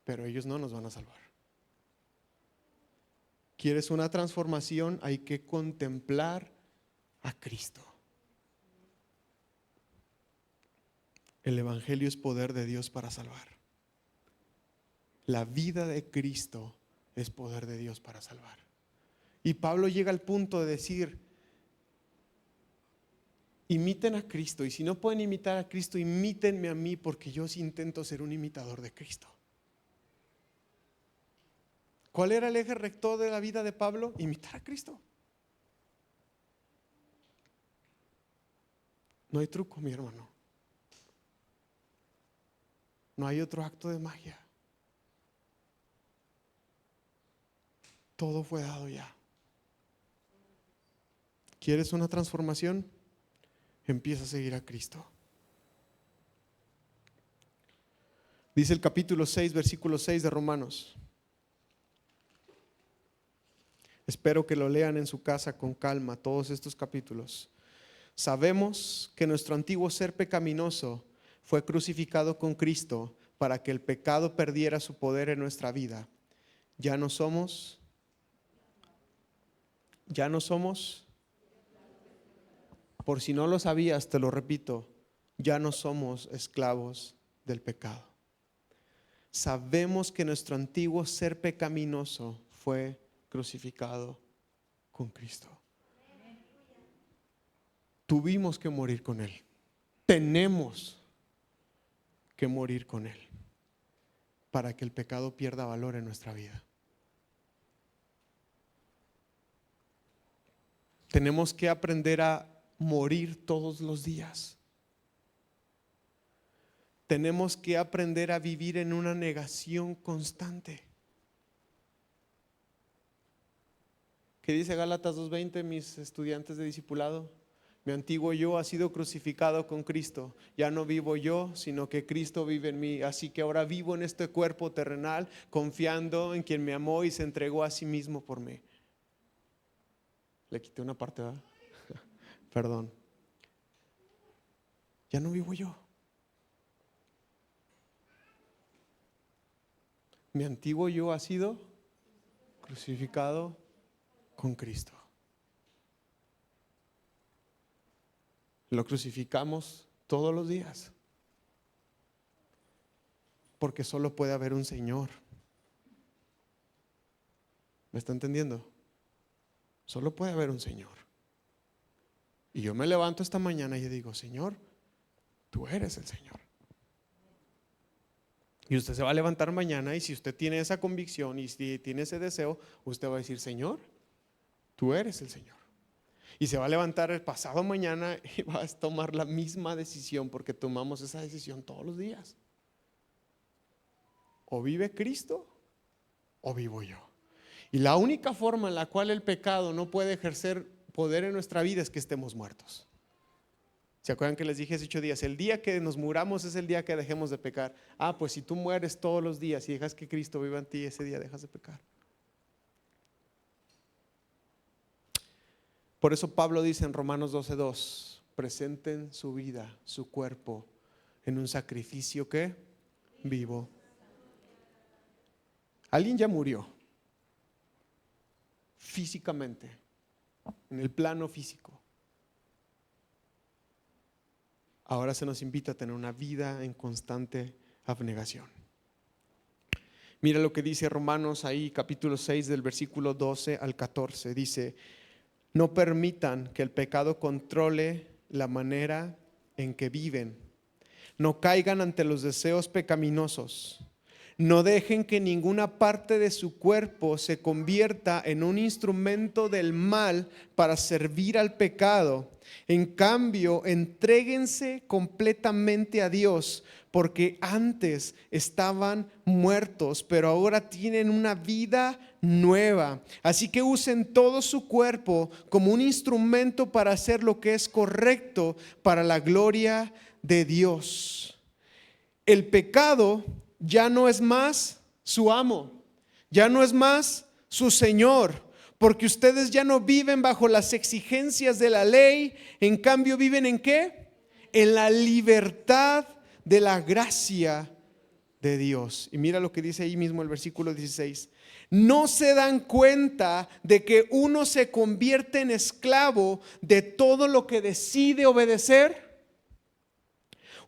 pero ellos no nos van a salvar. ¿Quieres una transformación? Hay que contemplar a Cristo. El evangelio es poder de Dios para salvar. La vida de Cristo es poder de Dios para salvar. Y Pablo llega al punto de decir: imiten a Cristo, y si no pueden imitar a Cristo, imítenme a mí, porque yo sí intento ser un imitador de Cristo. ¿Cuál era el eje rector de la vida de Pablo? Imitar a Cristo. No hay truco, mi hermano. No hay otro acto de magia. Todo fue dado ya. ¿Quieres una transformación? Empieza a seguir a Cristo. Dice el capítulo 6, versículo 6 de Romanos. Espero que lo lean en su casa con calma, todos estos capítulos. Sabemos que nuestro antiguo ser pecaminoso fue crucificado con Cristo para que el pecado perdiera su poder en nuestra vida. Ya no somos, por si no lo sabías, te lo repito, ya no somos esclavos del pecado. sabemos que nuestro antiguo ser pecaminoso fue crucificado con Cristo. Tuvimos que morir con Él. Tenemos que morir con Él para que el pecado pierda valor en nuestra vida. Tenemos que aprender a morir todos los días. Tenemos que aprender a vivir en una negación constante. ¿Qué dice Gálatas 2:20, mis estudiantes de discipulado? Mi antiguo yo ha sido crucificado con Cristo. Ya no vivo yo, sino que Cristo vive en mí. Así que ahora vivo en este cuerpo terrenal, confiando en quien me amó y se entregó a sí mismo por mí. Le quité una parte, ¿verdad? Perdón. Ya no vivo yo. Mi antiguo yo ha sido crucificado con Cristo. Lo crucificamos todos los días, porque solo puede haber un Señor. ¿Me está entendiendo? Solo puede haber un Señor. Y yo me levanto esta mañana y digo: Señor, tú eres el Señor. Y usted se va a levantar mañana, y si usted tiene esa convicción y si tiene ese deseo, usted va a decir: Señor, tú eres el Señor. Y se va a levantar el pasado mañana y va a tomar la misma decisión, porque tomamos esa decisión todos los días. O vive Cristo o vivo yo. Y la única forma en la cual el pecado no puede ejercer poder en nuestra vida es que estemos muertos. ¿Se acuerdan que les dije hace 8 días? El día que nos muramos es el día que dejemos de pecar. Pues si tú mueres todos los días y dejas que Cristo viva en ti, ese día dejas de pecar. Por eso Pablo dice en Romanos 12:2: presenten su vida, su cuerpo, en un sacrificio que vivo. Alguien ya murió físicamente, en el plano físico. Ahora se nos invita a tener una vida en constante abnegación. Mira lo que dice Romanos ahí, capítulo 6, del versículo 12 al 14. Dice: no permitan que el pecado controle la manera en que viven. No caigan ante los deseos pecaminosos. No dejen que ninguna parte de su cuerpo se convierta en un instrumento del mal para servir al pecado. En cambio, entréguense completamente a Dios, porque antes estaban muertos, pero ahora tienen una vida nueva. Así que usen todo su cuerpo como un instrumento para hacer lo que es correcto para la gloria de Dios. El pecado ya no es más su amo, ya no es más su señor, porque ustedes ya no viven bajo las exigencias de la ley. En cambio, ¿viven en qué? En la libertad de la gracia de Dios. Y mira lo que dice ahí mismo el versículo 16: ¿no se dan cuenta de que uno se convierte en esclavo de todo lo que decide obedecer?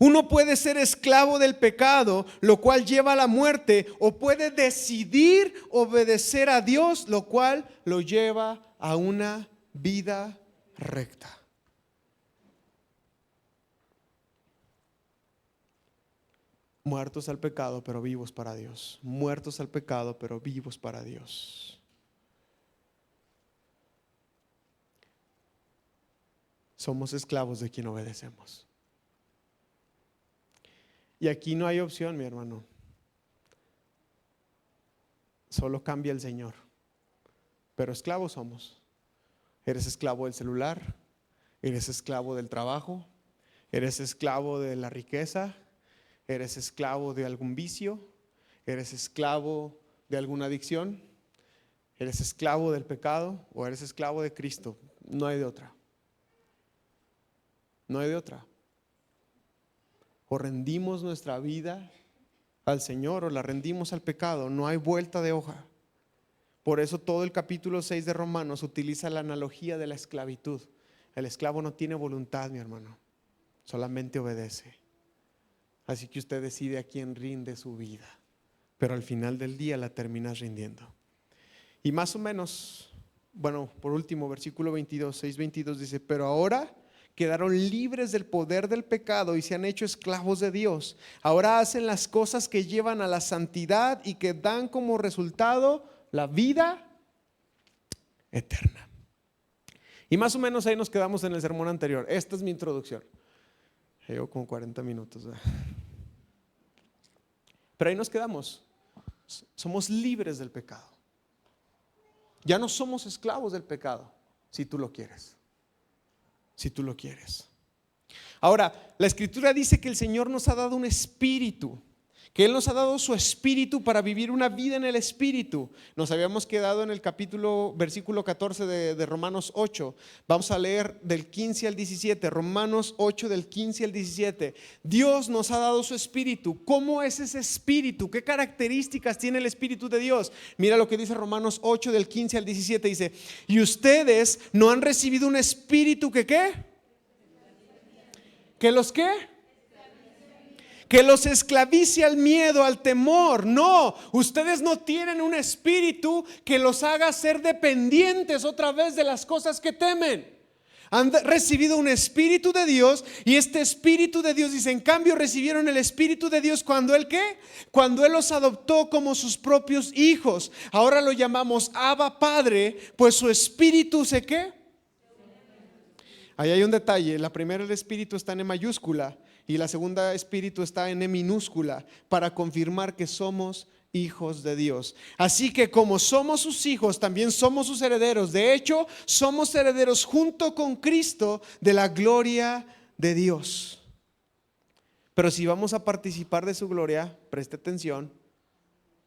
Uno puede ser esclavo del pecado, lo cual lleva a la muerte, o puede decidir obedecer a Dios, lo cual lo lleva a una vida recta. Muertos al pecado, pero vivos para Dios. Muertos al pecado, pero vivos para Dios. Somos esclavos de quien obedecemos. Y aquí no hay opción, mi hermano. Solo cambia el Señor. Pero esclavos somos. Eres esclavo del celular, eres esclavo del trabajo, eres esclavo de la riqueza, eres esclavo de algún vicio, eres esclavo de alguna adicción, eres esclavo del pecado o eres esclavo de Cristo. No hay de otra. No hay de otra. O rendimos nuestra vida al Señor o la rendimos al pecado. No hay vuelta de hoja. Por eso todo el capítulo 6 de Romanos utiliza la analogía de la esclavitud. El esclavo no tiene voluntad, mi hermano, solamente obedece. Así que usted decide a quién rinde su vida, pero al final del día la terminas rindiendo. Y más o menos, bueno, por último, versículo 22, 6:22 dice: pero ahora quedaron libres del poder del pecado y se han hecho esclavos de Dios. Ahora hacen las cosas que llevan a la santidad y que dan como resultado la vida eterna. Y más o menos ahí nos quedamos en el sermón anterior. Esta es mi introducción. Llevo como 40 minutos. Pero ahí nos quedamos. Somos libres del pecado. Ya no somos esclavos del pecado, si tú lo quieres. Si tú lo quieres. Ahora, la Escritura dice que el Señor nos ha dado un espíritu, que Él nos ha dado su espíritu para vivir una vida en el espíritu. Nos habíamos quedado en el versículo 14 de Romanos 8. Vamos a leer del 15 al 17. Romanos 8 del 15 al 17. Dios nos ha dado su espíritu. ¿Cómo es ese espíritu? ¿Qué características tiene el espíritu de Dios? Mira lo que dice Romanos 8 del 15 al 17. Dice: y ustedes no han recibido un espíritu que ¿qué? ¿Que los qué? Que los esclavice al miedo, al temor. No, ustedes no tienen un espíritu que los haga ser dependientes otra vez de las cosas que temen. Han recibido un espíritu de Dios, y este espíritu de Dios, dice, en cambio recibieron el espíritu de Dios cuando Él ¿qué? Cuando Él los adoptó como sus propios hijos. Ahora lo llamamos Abba Padre, pues su espíritu ¿se qué? Ahí hay un detalle. La primera, el espíritu, está en E mayúscula, y la segunda, espíritu, está en E minúscula, para confirmar que somos hijos de Dios. Así que como somos sus hijos, también somos sus herederos. De hecho, somos herederos junto con Cristo de la gloria de Dios. Pero si vamos a participar de su gloria, preste atención,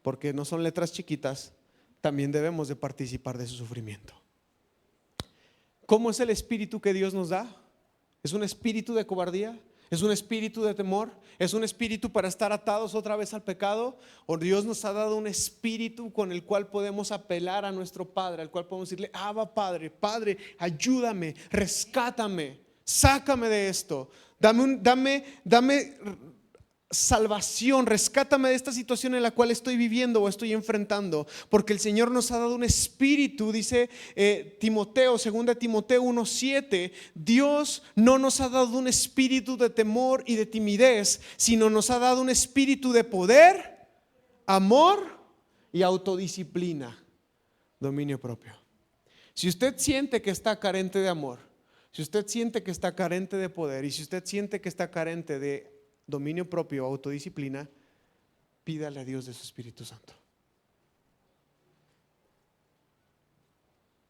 porque no son letras chiquitas, también debemos de participar de su sufrimiento. ¿Cómo es el espíritu que Dios nos da? ¿Es un espíritu de cobardía? ¿Es un espíritu de temor? ¿Es un espíritu para estar atados otra vez al pecado? ¿O Dios nos ha dado un espíritu con el cual podemos apelar a nuestro Padre, al cual podemos decirle: Abba Padre, Padre, ayúdame, rescátame, sácame de esto, dame salvación, rescátame de esta situación en la cual estoy viviendo o estoy enfrentando? Porque el Señor nos ha dado un espíritu, dice Timoteo, 2 Timoteo 1:7, Dios no nos ha dado un espíritu de temor y de timidez, sino nos ha dado un espíritu de poder, amor y autodisciplina, dominio propio. Si usted siente que está carente de amor, si usted siente que está carente de poder, y si usted siente que está carente de dominio propio, autodisciplina, pídale a Dios de su Espíritu Santo.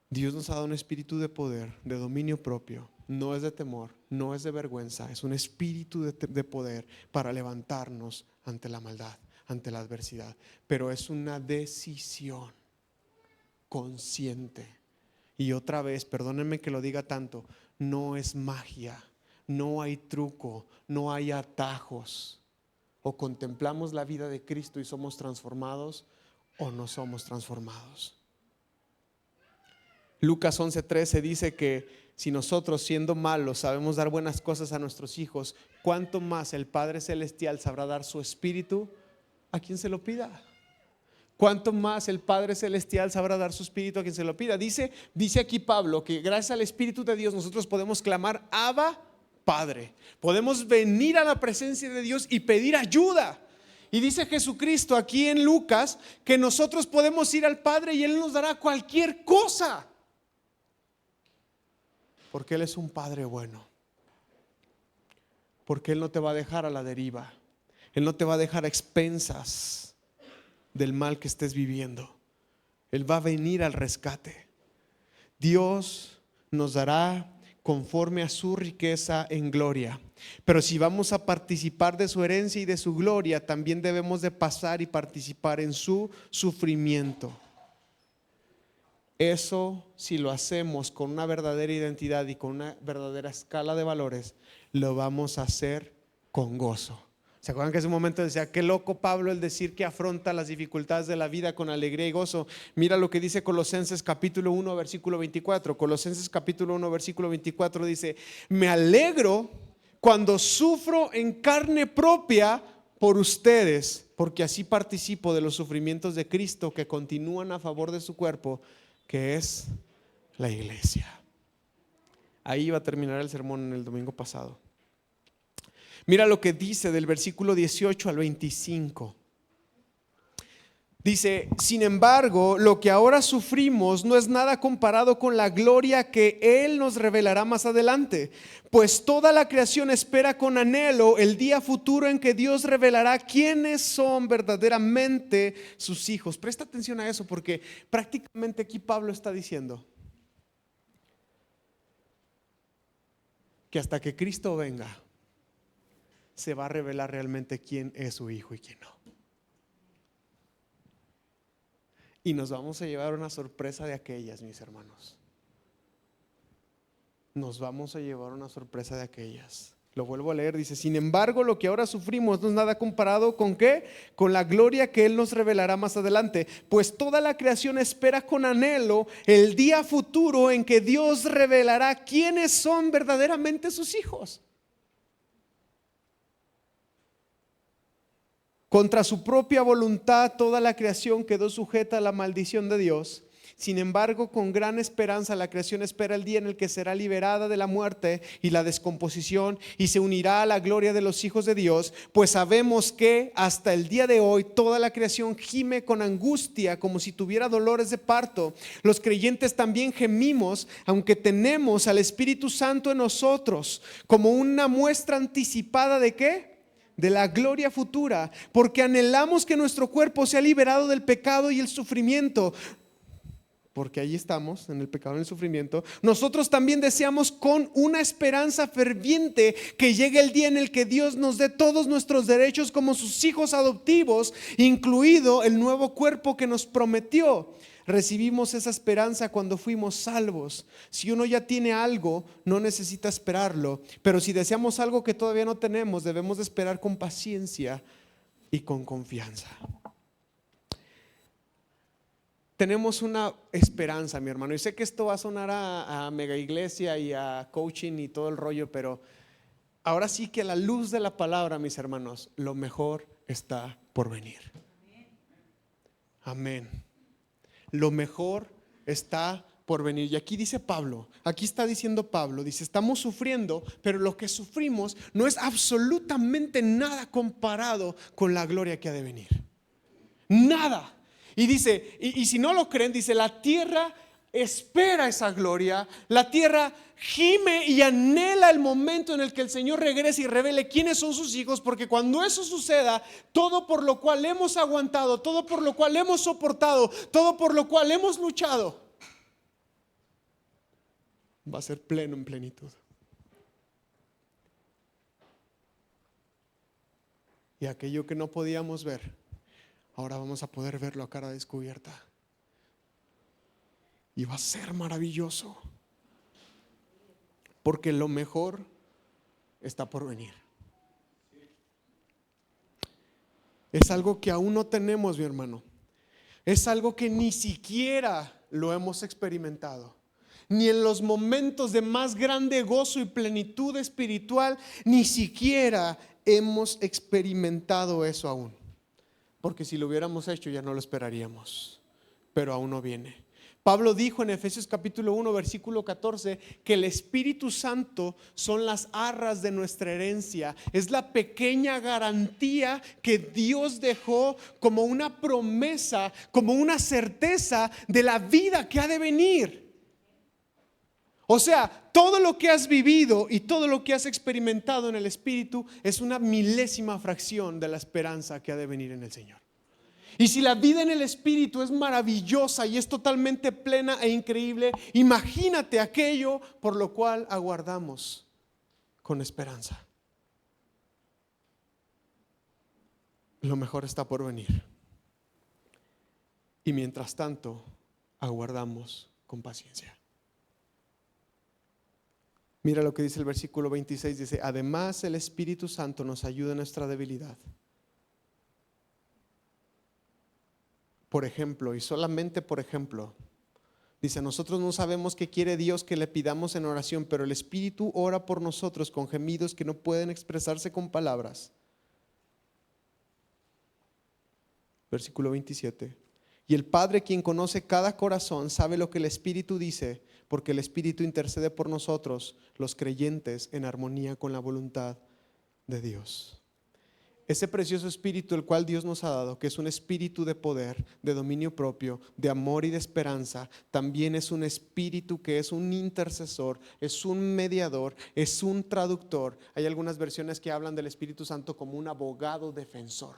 Dios nos ha dado un espíritu de poder, de dominio propio. No es de temor, no es de vergüenza, es un espíritu de poder para levantarnos ante la maldad, ante la adversidad. Pero es una decisión consciente. Y otra vez, perdónenme que lo diga tanto, no es magia. No hay truco, no hay atajos. O contemplamos la vida de Cristo y somos transformados, o no somos transformados. Lucas 11:13 dice que si nosotros, siendo malos, sabemos dar buenas cosas a nuestros hijos, ¿cuánto más el Padre Celestial sabrá dar su espíritu a quien se lo pida? ¿Cuánto más el Padre Celestial sabrá dar su espíritu a quien se lo pida? Dice aquí Pablo que gracias al Espíritu de Dios nosotros podemos clamar: Abba Padre. Podemos venir a la presencia de Dios y pedir ayuda. Y dice Jesucristo aquí en Lucas que nosotros podemos ir al Padre y Él nos dará cualquier cosa, porque Él es un Padre bueno, porque Él no te va a dejar a la deriva, Él no te va a dejar a expensas del mal que estés viviendo. Él va a venir al rescate. Dios nos dará conforme a su riqueza en gloria. Pero si vamos a participar de su herencia y de su gloria, también debemos de pasar y participar en su sufrimiento. Eso, si lo hacemos con una verdadera identidad y con una verdadera escala de valores, lo vamos a hacer con gozo. ¿Se acuerdan que hace un momento decía: qué loco Pablo el decir que afronta las dificultades de la vida con alegría y gozo? Mira lo que dice Colosenses capítulo 1 versículo 24. Colosenses capítulo 1 versículo 24 dice: me alegro cuando sufro en carne propia por ustedes. porque así participo de los sufrimientos de Cristo que continúan a favor de su cuerpo, que es la iglesia. Ahí iba a terminar el sermón en el domingo pasado. Mira lo que dice del versículo 18 al 25. Dice: sin embargo, lo que ahora sufrimos no es nada comparado con la gloria que Él nos revelará más adelante, pues toda la creación espera con anhelo el día futuro en que Dios revelará quiénes son verdaderamente sus hijos. Presta atención a eso, porque prácticamente aquí Pablo está diciendo que hasta que Cristo venga se va a revelar realmente quién es su hijo y quién no. Y nos vamos a llevar una sorpresa de aquellas, mis hermanos. Nos vamos a llevar una sorpresa de aquellas. Lo vuelvo a leer, dice: sin embargo, lo que ahora sufrimos no es nada comparado con ¿qué? Con la gloria que Él nos revelará más adelante. Pues toda la creación espera con anhelo el día futuro en que Dios revelará quiénes son verdaderamente sus hijos. Contra su propia voluntad, toda la creación quedó sujeta a la maldición de Dios. Sin embargo, con gran esperanza, la creación espera el día en el que será liberada de la muerte y la descomposición y se unirá a la gloria de los hijos de Dios. Pues sabemos que hasta el día de hoy toda la creación gime con angustia como si tuviera dolores de parto. Los creyentes también gemimos, aunque tenemos al Espíritu Santo en nosotros, como una muestra anticipada ¿de qué? De la gloria futura, porque anhelamos que nuestro cuerpo sea liberado del pecado y el sufrimiento, porque allí estamos en el pecado y el sufrimiento. Nosotros también deseamos con una esperanza ferviente que llegue el día en el que Dios nos dé todos nuestros derechos como sus hijos adoptivos, incluido el nuevo cuerpo que nos prometió. Recibimos esa esperanza cuando fuimos salvos. Si uno ya tiene algo, no necesita esperarlo, pero si deseamos algo que todavía no tenemos, debemos de esperar con paciencia y con confianza. Tenemos una esperanza, mi hermano, y sé que esto va a sonar a mega iglesia y a coaching y todo el rollo, pero ahora sí que a la luz de la palabra, mis hermanos, lo mejor está por venir. Amén. Lo mejor está por venir. Y aquí dice Pablo, aquí está diciendo Pablo, dice: estamos sufriendo, pero lo que sufrimos no es absolutamente nada comparado con la gloria que ha de venir. Nada. Y dice, y si no lo creen, dice: la tierra espera esa gloria, la tierra gime y anhela el momento en el que el Señor regrese y revele quiénes son sus hijos, porque cuando eso suceda, todo por lo cual hemos aguantado, todo por lo cual hemos soportado, todo por lo cual hemos luchado, va a ser pleno en plenitud. Y aquello que no podíamos ver, ahora vamos a poder verlo a cara descubierta. Y va a ser maravilloso, porque lo mejor está por venir. Es algo que aún no tenemos, mi hermano. Es algo que ni siquiera lo hemos experimentado. Ni en los momentos de más grande gozo y plenitud espiritual, ni siquiera hemos experimentado eso aún. Porque si lo hubiéramos hecho ya no lo esperaríamos. Pero aún no viene. Pablo dijo en Efesios capítulo 1 versículo 14 que el Espíritu Santo son las arras de nuestra herencia. Es la pequeña garantía que Dios dejó como una promesa, como una certeza de la vida que ha de venir. O sea, todo lo que has vivido y todo lo que has experimentado en el Espíritu es una milésima fracción de la esperanza que ha de venir en el Señor. Y si la vida en el Espíritu es maravillosa y es totalmente plena e increíble, imagínate aquello por lo cual aguardamos con esperanza. Lo mejor está por venir. Y mientras tanto, aguardamos con paciencia. Mira lo que dice el versículo 26, dice: además el Espíritu Santo nos ayuda en nuestra debilidad. Por ejemplo, y solamente por ejemplo, dice: nosotros no sabemos qué quiere Dios que le pidamos en oración, pero el Espíritu ora por nosotros con gemidos que no pueden expresarse con palabras. versículo 27. Y el Padre, quien conoce cada corazón, sabe lo que el Espíritu dice, porque el Espíritu intercede por nosotros, los creyentes, en armonía con la voluntad de Dios. Ese precioso Espíritu el cual Dios nos ha dado, que es un Espíritu de poder, de dominio propio, de amor y de esperanza, también es un Espíritu que es un intercesor, es un mediador, es un traductor. Hay algunas versiones que hablan del Espíritu Santo como un abogado defensor.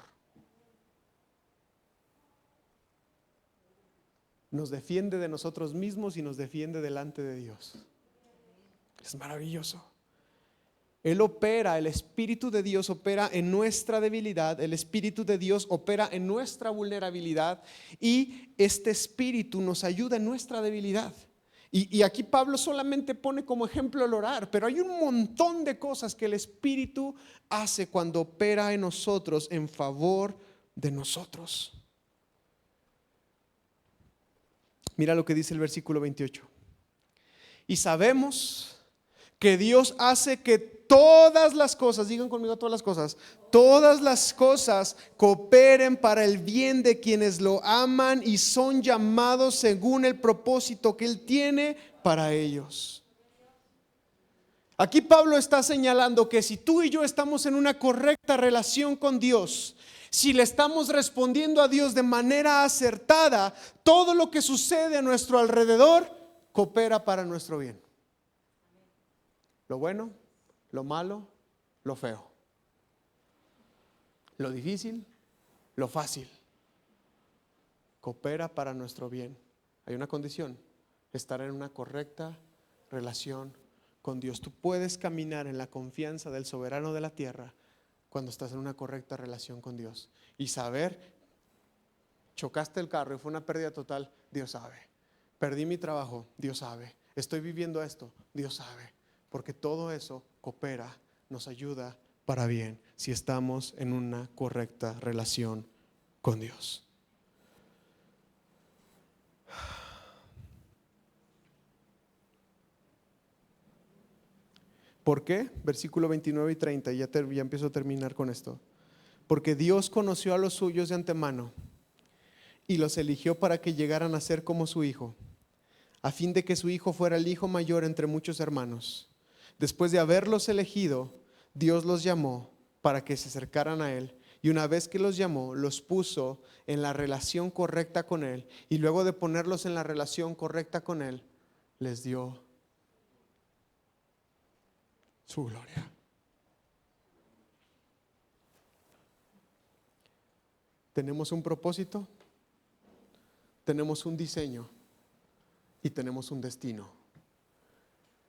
Nos defiende de nosotros mismos y nos defiende delante de Dios. Es maravilloso. Él opera, el Espíritu de Dios opera en nuestra debilidad, el Espíritu de Dios opera en nuestra vulnerabilidad y este Espíritu nos ayuda en nuestra debilidad. Y aquí Pablo solamente pone como ejemplo el orar, pero hay un montón de cosas que el Espíritu hace cuando opera en nosotros en favor de nosotros. Mira lo que dice el versículo 28. Y sabemos que Dios hace que todas las cosas, digan conmigo todas las cosas cooperen para el bien de quienes lo aman y son llamados según el propósito que Él tiene para ellos. Aquí Pablo está señalando que si tú y yo estamos en una correcta relación con Dios, si le estamos respondiendo a Dios de manera acertada, todo lo que sucede a nuestro alrededor coopera para nuestro bien. Lo bueno, lo malo, lo feo. Lo difícil, lo fácil. Coopera para nuestro bien. Hay una condición: estar en una correcta relación con Dios. Tú puedes caminar en la confianza del soberano de la tierra cuando estás en una correcta relación con Dios. Y saber, chocaste el carro y fue una pérdida total, Dios sabe. Perdí mi trabajo, Dios sabe. Estoy viviendo esto, Dios sabe. Porque todo eso coopera, nos ayuda para bien si estamos en una correcta relación con Dios. ¿Por qué? Versículo 29 y 30, ya empiezo a terminar con esto. Porque Dios conoció a los suyos de antemano y los eligió para que llegaran a ser como su Hijo, a fin de que su Hijo fuera el hijo mayor entre muchos hermanos. Después de haberlos elegido, Dios los llamó para que se acercaran a Él. Y una vez que los llamó, los puso en la relación correcta con Él. Y luego de ponerlos en la relación correcta con Él, les dio su gloria. Tenemos un propósito, tenemos un diseño y tenemos un destino.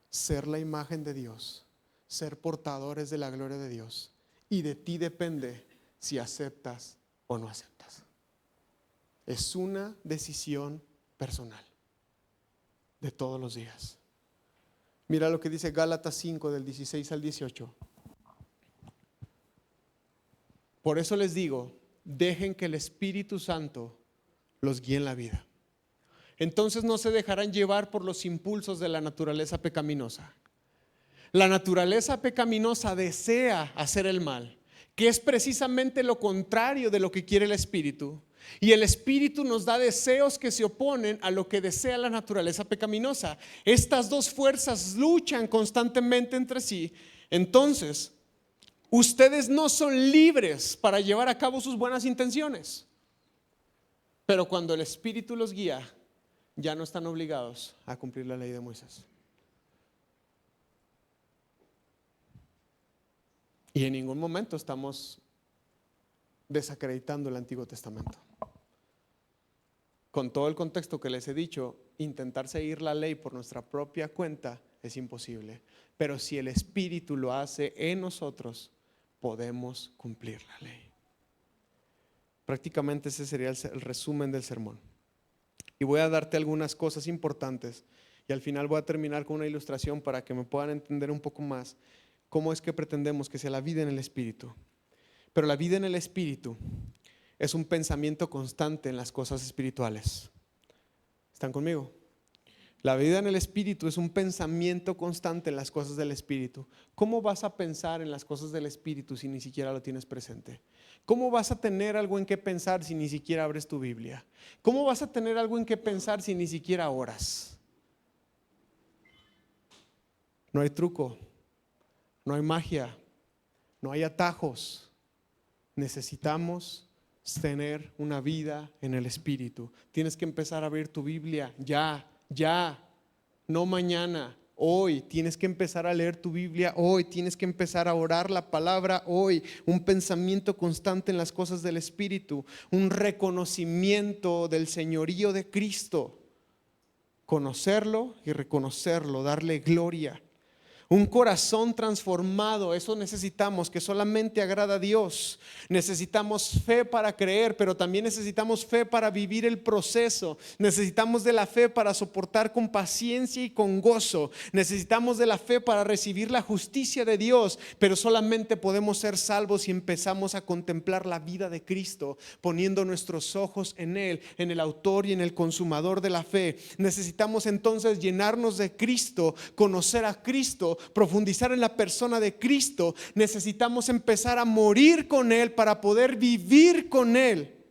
Ser la imagen de Dios, ser portadores de la gloria de Dios. Y de ti depende si aceptas o no aceptas. Es una decisión personal de todos los días. Mira lo que dice Gálatas 5 del 16 al 18. Por eso les digo, dejen que el Espíritu Santo los guíe en la vida. Entonces no se dejarán llevar por los impulsos de la naturaleza pecaminosa. La naturaleza pecaminosa desea hacer el mal, que es precisamente lo contrario de lo que quiere el Espíritu. Y el Espíritu nos da deseos que se oponen a lo que desea la naturaleza pecaminosa. Estas dos fuerzas luchan constantemente entre sí. Entonces, ustedes no son libres para llevar a cabo sus buenas intenciones. Pero cuando el Espíritu los guía, ya no están obligados a cumplir la ley de Moisés. Y en ningún momento estamos desacreditando el Antiguo Testamento. Con todo el contexto que les he dicho, intentar seguir la ley por nuestra propia cuenta es imposible. Pero si el Espíritu lo hace en nosotros, podemos cumplir la ley. Prácticamente ese sería el resumen del sermón. Y voy a darte algunas cosas importantes y al final voy a terminar con una ilustración para que me puedan entender un poco más cómo es que pretendemos que sea la vida en el Espíritu. Pero la vida en el Espíritu es un pensamiento constante en las cosas espirituales. ¿Están conmigo? La vida en el Espíritu es un pensamiento constante en las cosas del Espíritu. ¿Cómo vas a pensar en las cosas del Espíritu si ni siquiera lo tienes presente? ¿Cómo vas a tener algo en qué pensar si ni siquiera abres tu Biblia? ¿Cómo vas a tener algo en qué pensar si ni siquiera oras? No hay truco, no hay magia, no hay atajos. Necesitamos tener una vida en el Espíritu. Tienes que empezar a abrir tu Biblia ya, no mañana, hoy. Tienes que empezar a leer tu Biblia hoy, tienes que empezar a orar la palabra hoy. Un pensamiento constante en las cosas del Espíritu, un reconocimiento del señorío de Cristo, conocerlo y reconocerlo, darle gloria. Un corazón transformado, eso necesitamos, que solamente agrada a Dios. Necesitamos fe para creer, pero también necesitamos fe para vivir el proceso. Necesitamos de la fe para soportar con paciencia y con gozo. Necesitamos de la fe para recibir la justicia de Dios, pero solamente podemos ser salvos si empezamos a contemplar la vida de Cristo, poniendo nuestros ojos en Él, en el autor y en el consumador de la fe. Necesitamos entonces llenarnos de Cristo, conocer a Cristo, profundizar en la persona de Cristo. Necesitamos empezar a morir con Él para poder vivir con Él.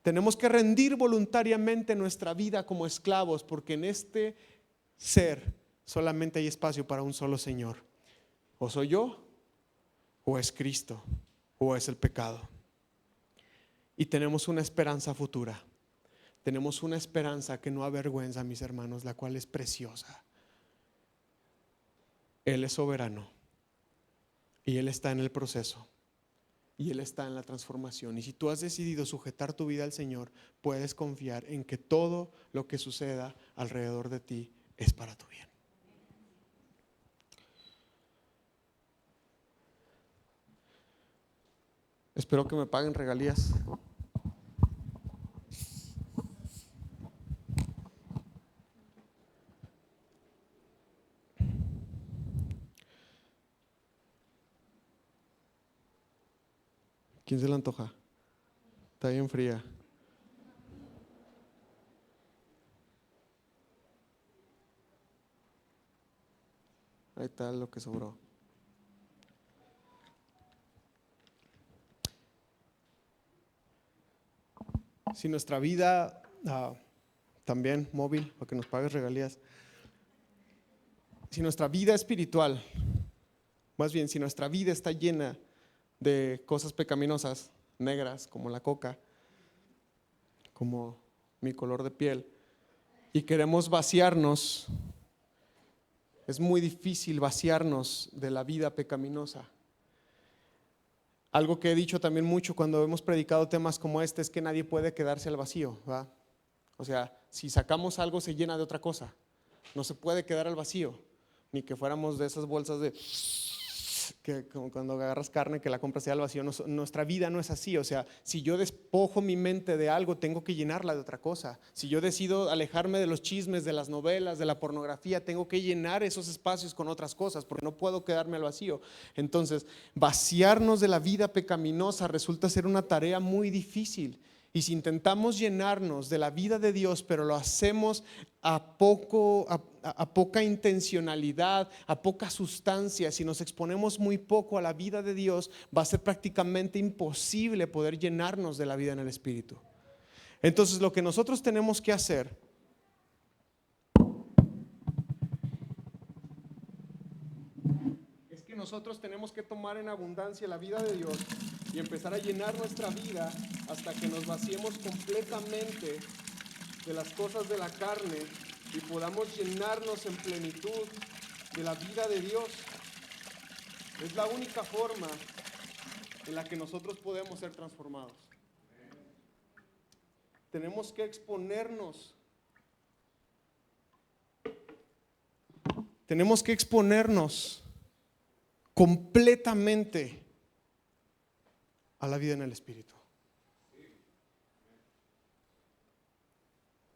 Tenemos que rendir voluntariamente nuestra vida como esclavos, porque en este ser solamente hay espacio para un solo Señor. O soy yo, o es Cristo, o es el pecado. Y tenemos una esperanza futura. Tenemos una esperanza que no avergüenza, mis hermanos, la cual es preciosa. Él es soberano y Él está en el proceso y Él está en la transformación. Y si tú has decidido sujetar tu vida al Señor, puedes confiar en que todo lo que suceda alrededor de ti es para tu bien. Espero que me paguen regalías. ¿Quién se le antoja? Está bien fría. Ahí está lo que sobró. Si nuestra vida, también móvil, para que nos pagues regalías. Si nuestra vida espiritual, más bien si nuestra vida está llena de cosas pecaminosas, negras, como la coca, como mi color de piel, y queremos vaciarnos, es muy difícil vaciarnos de la vida pecaminosa. Algo que he dicho también mucho cuando hemos predicado temas como este es que nadie puede quedarse al vacío, ¿verdad? O sea, si sacamos algo se llena de otra cosa. No se puede quedar al vacío, ni que fuéramos de esas bolsas de que como cuando agarras carne que la compras al vacío. Nuestra vida no es así. O sea, si yo despojo mi mente de algo, tengo que llenarla de otra cosa. Si yo decido alejarme de los chismes, de las novelas, de la pornografía, tengo que llenar esos espacios con otras cosas, porque no puedo quedarme al vacío. Entonces, vaciarnos de la vida pecaminosa resulta ser una tarea muy difícil. Y si intentamos llenarnos de la vida de Dios, pero lo hacemos a poca intencionalidad, a poca sustancia, si nos exponemos muy poco a la vida de Dios, va a ser prácticamente imposible poder llenarnos de la vida en el Espíritu. Entonces, lo que nosotros tenemos que hacer es que nosotros tenemos que tomar en abundancia la vida de Dios y empezar a llenar nuestra vida hasta que nos vaciemos completamente de las cosas de la carne y podamos llenarnos en plenitud de la vida de Dios. Es la única forma en la que nosotros podemos ser transformados. Tenemos que exponernos. Tenemos que exponernos completamente a la vida en el Espíritu.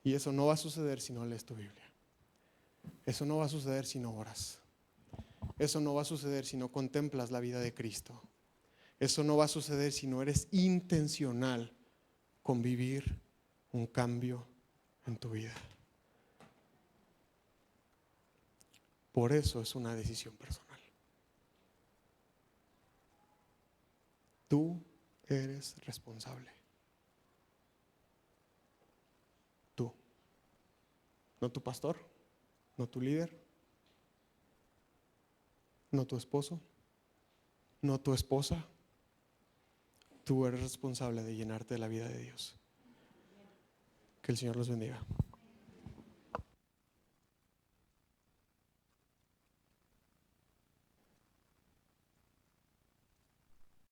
Y eso no va a suceder si no lees tu Biblia. Eso no va a suceder si no oras. Eso no va a suceder si no contemplas la vida de Cristo. Eso no va a suceder si no eres intencional con vivir un cambio en tu vida. Por eso es una decisión personal. Tú eres responsable. Tú. No tu pastor, no tu líder, no tu esposo, no tu esposa. Tú eres responsable de llenarte de la vida de Dios. Que el Señor los bendiga.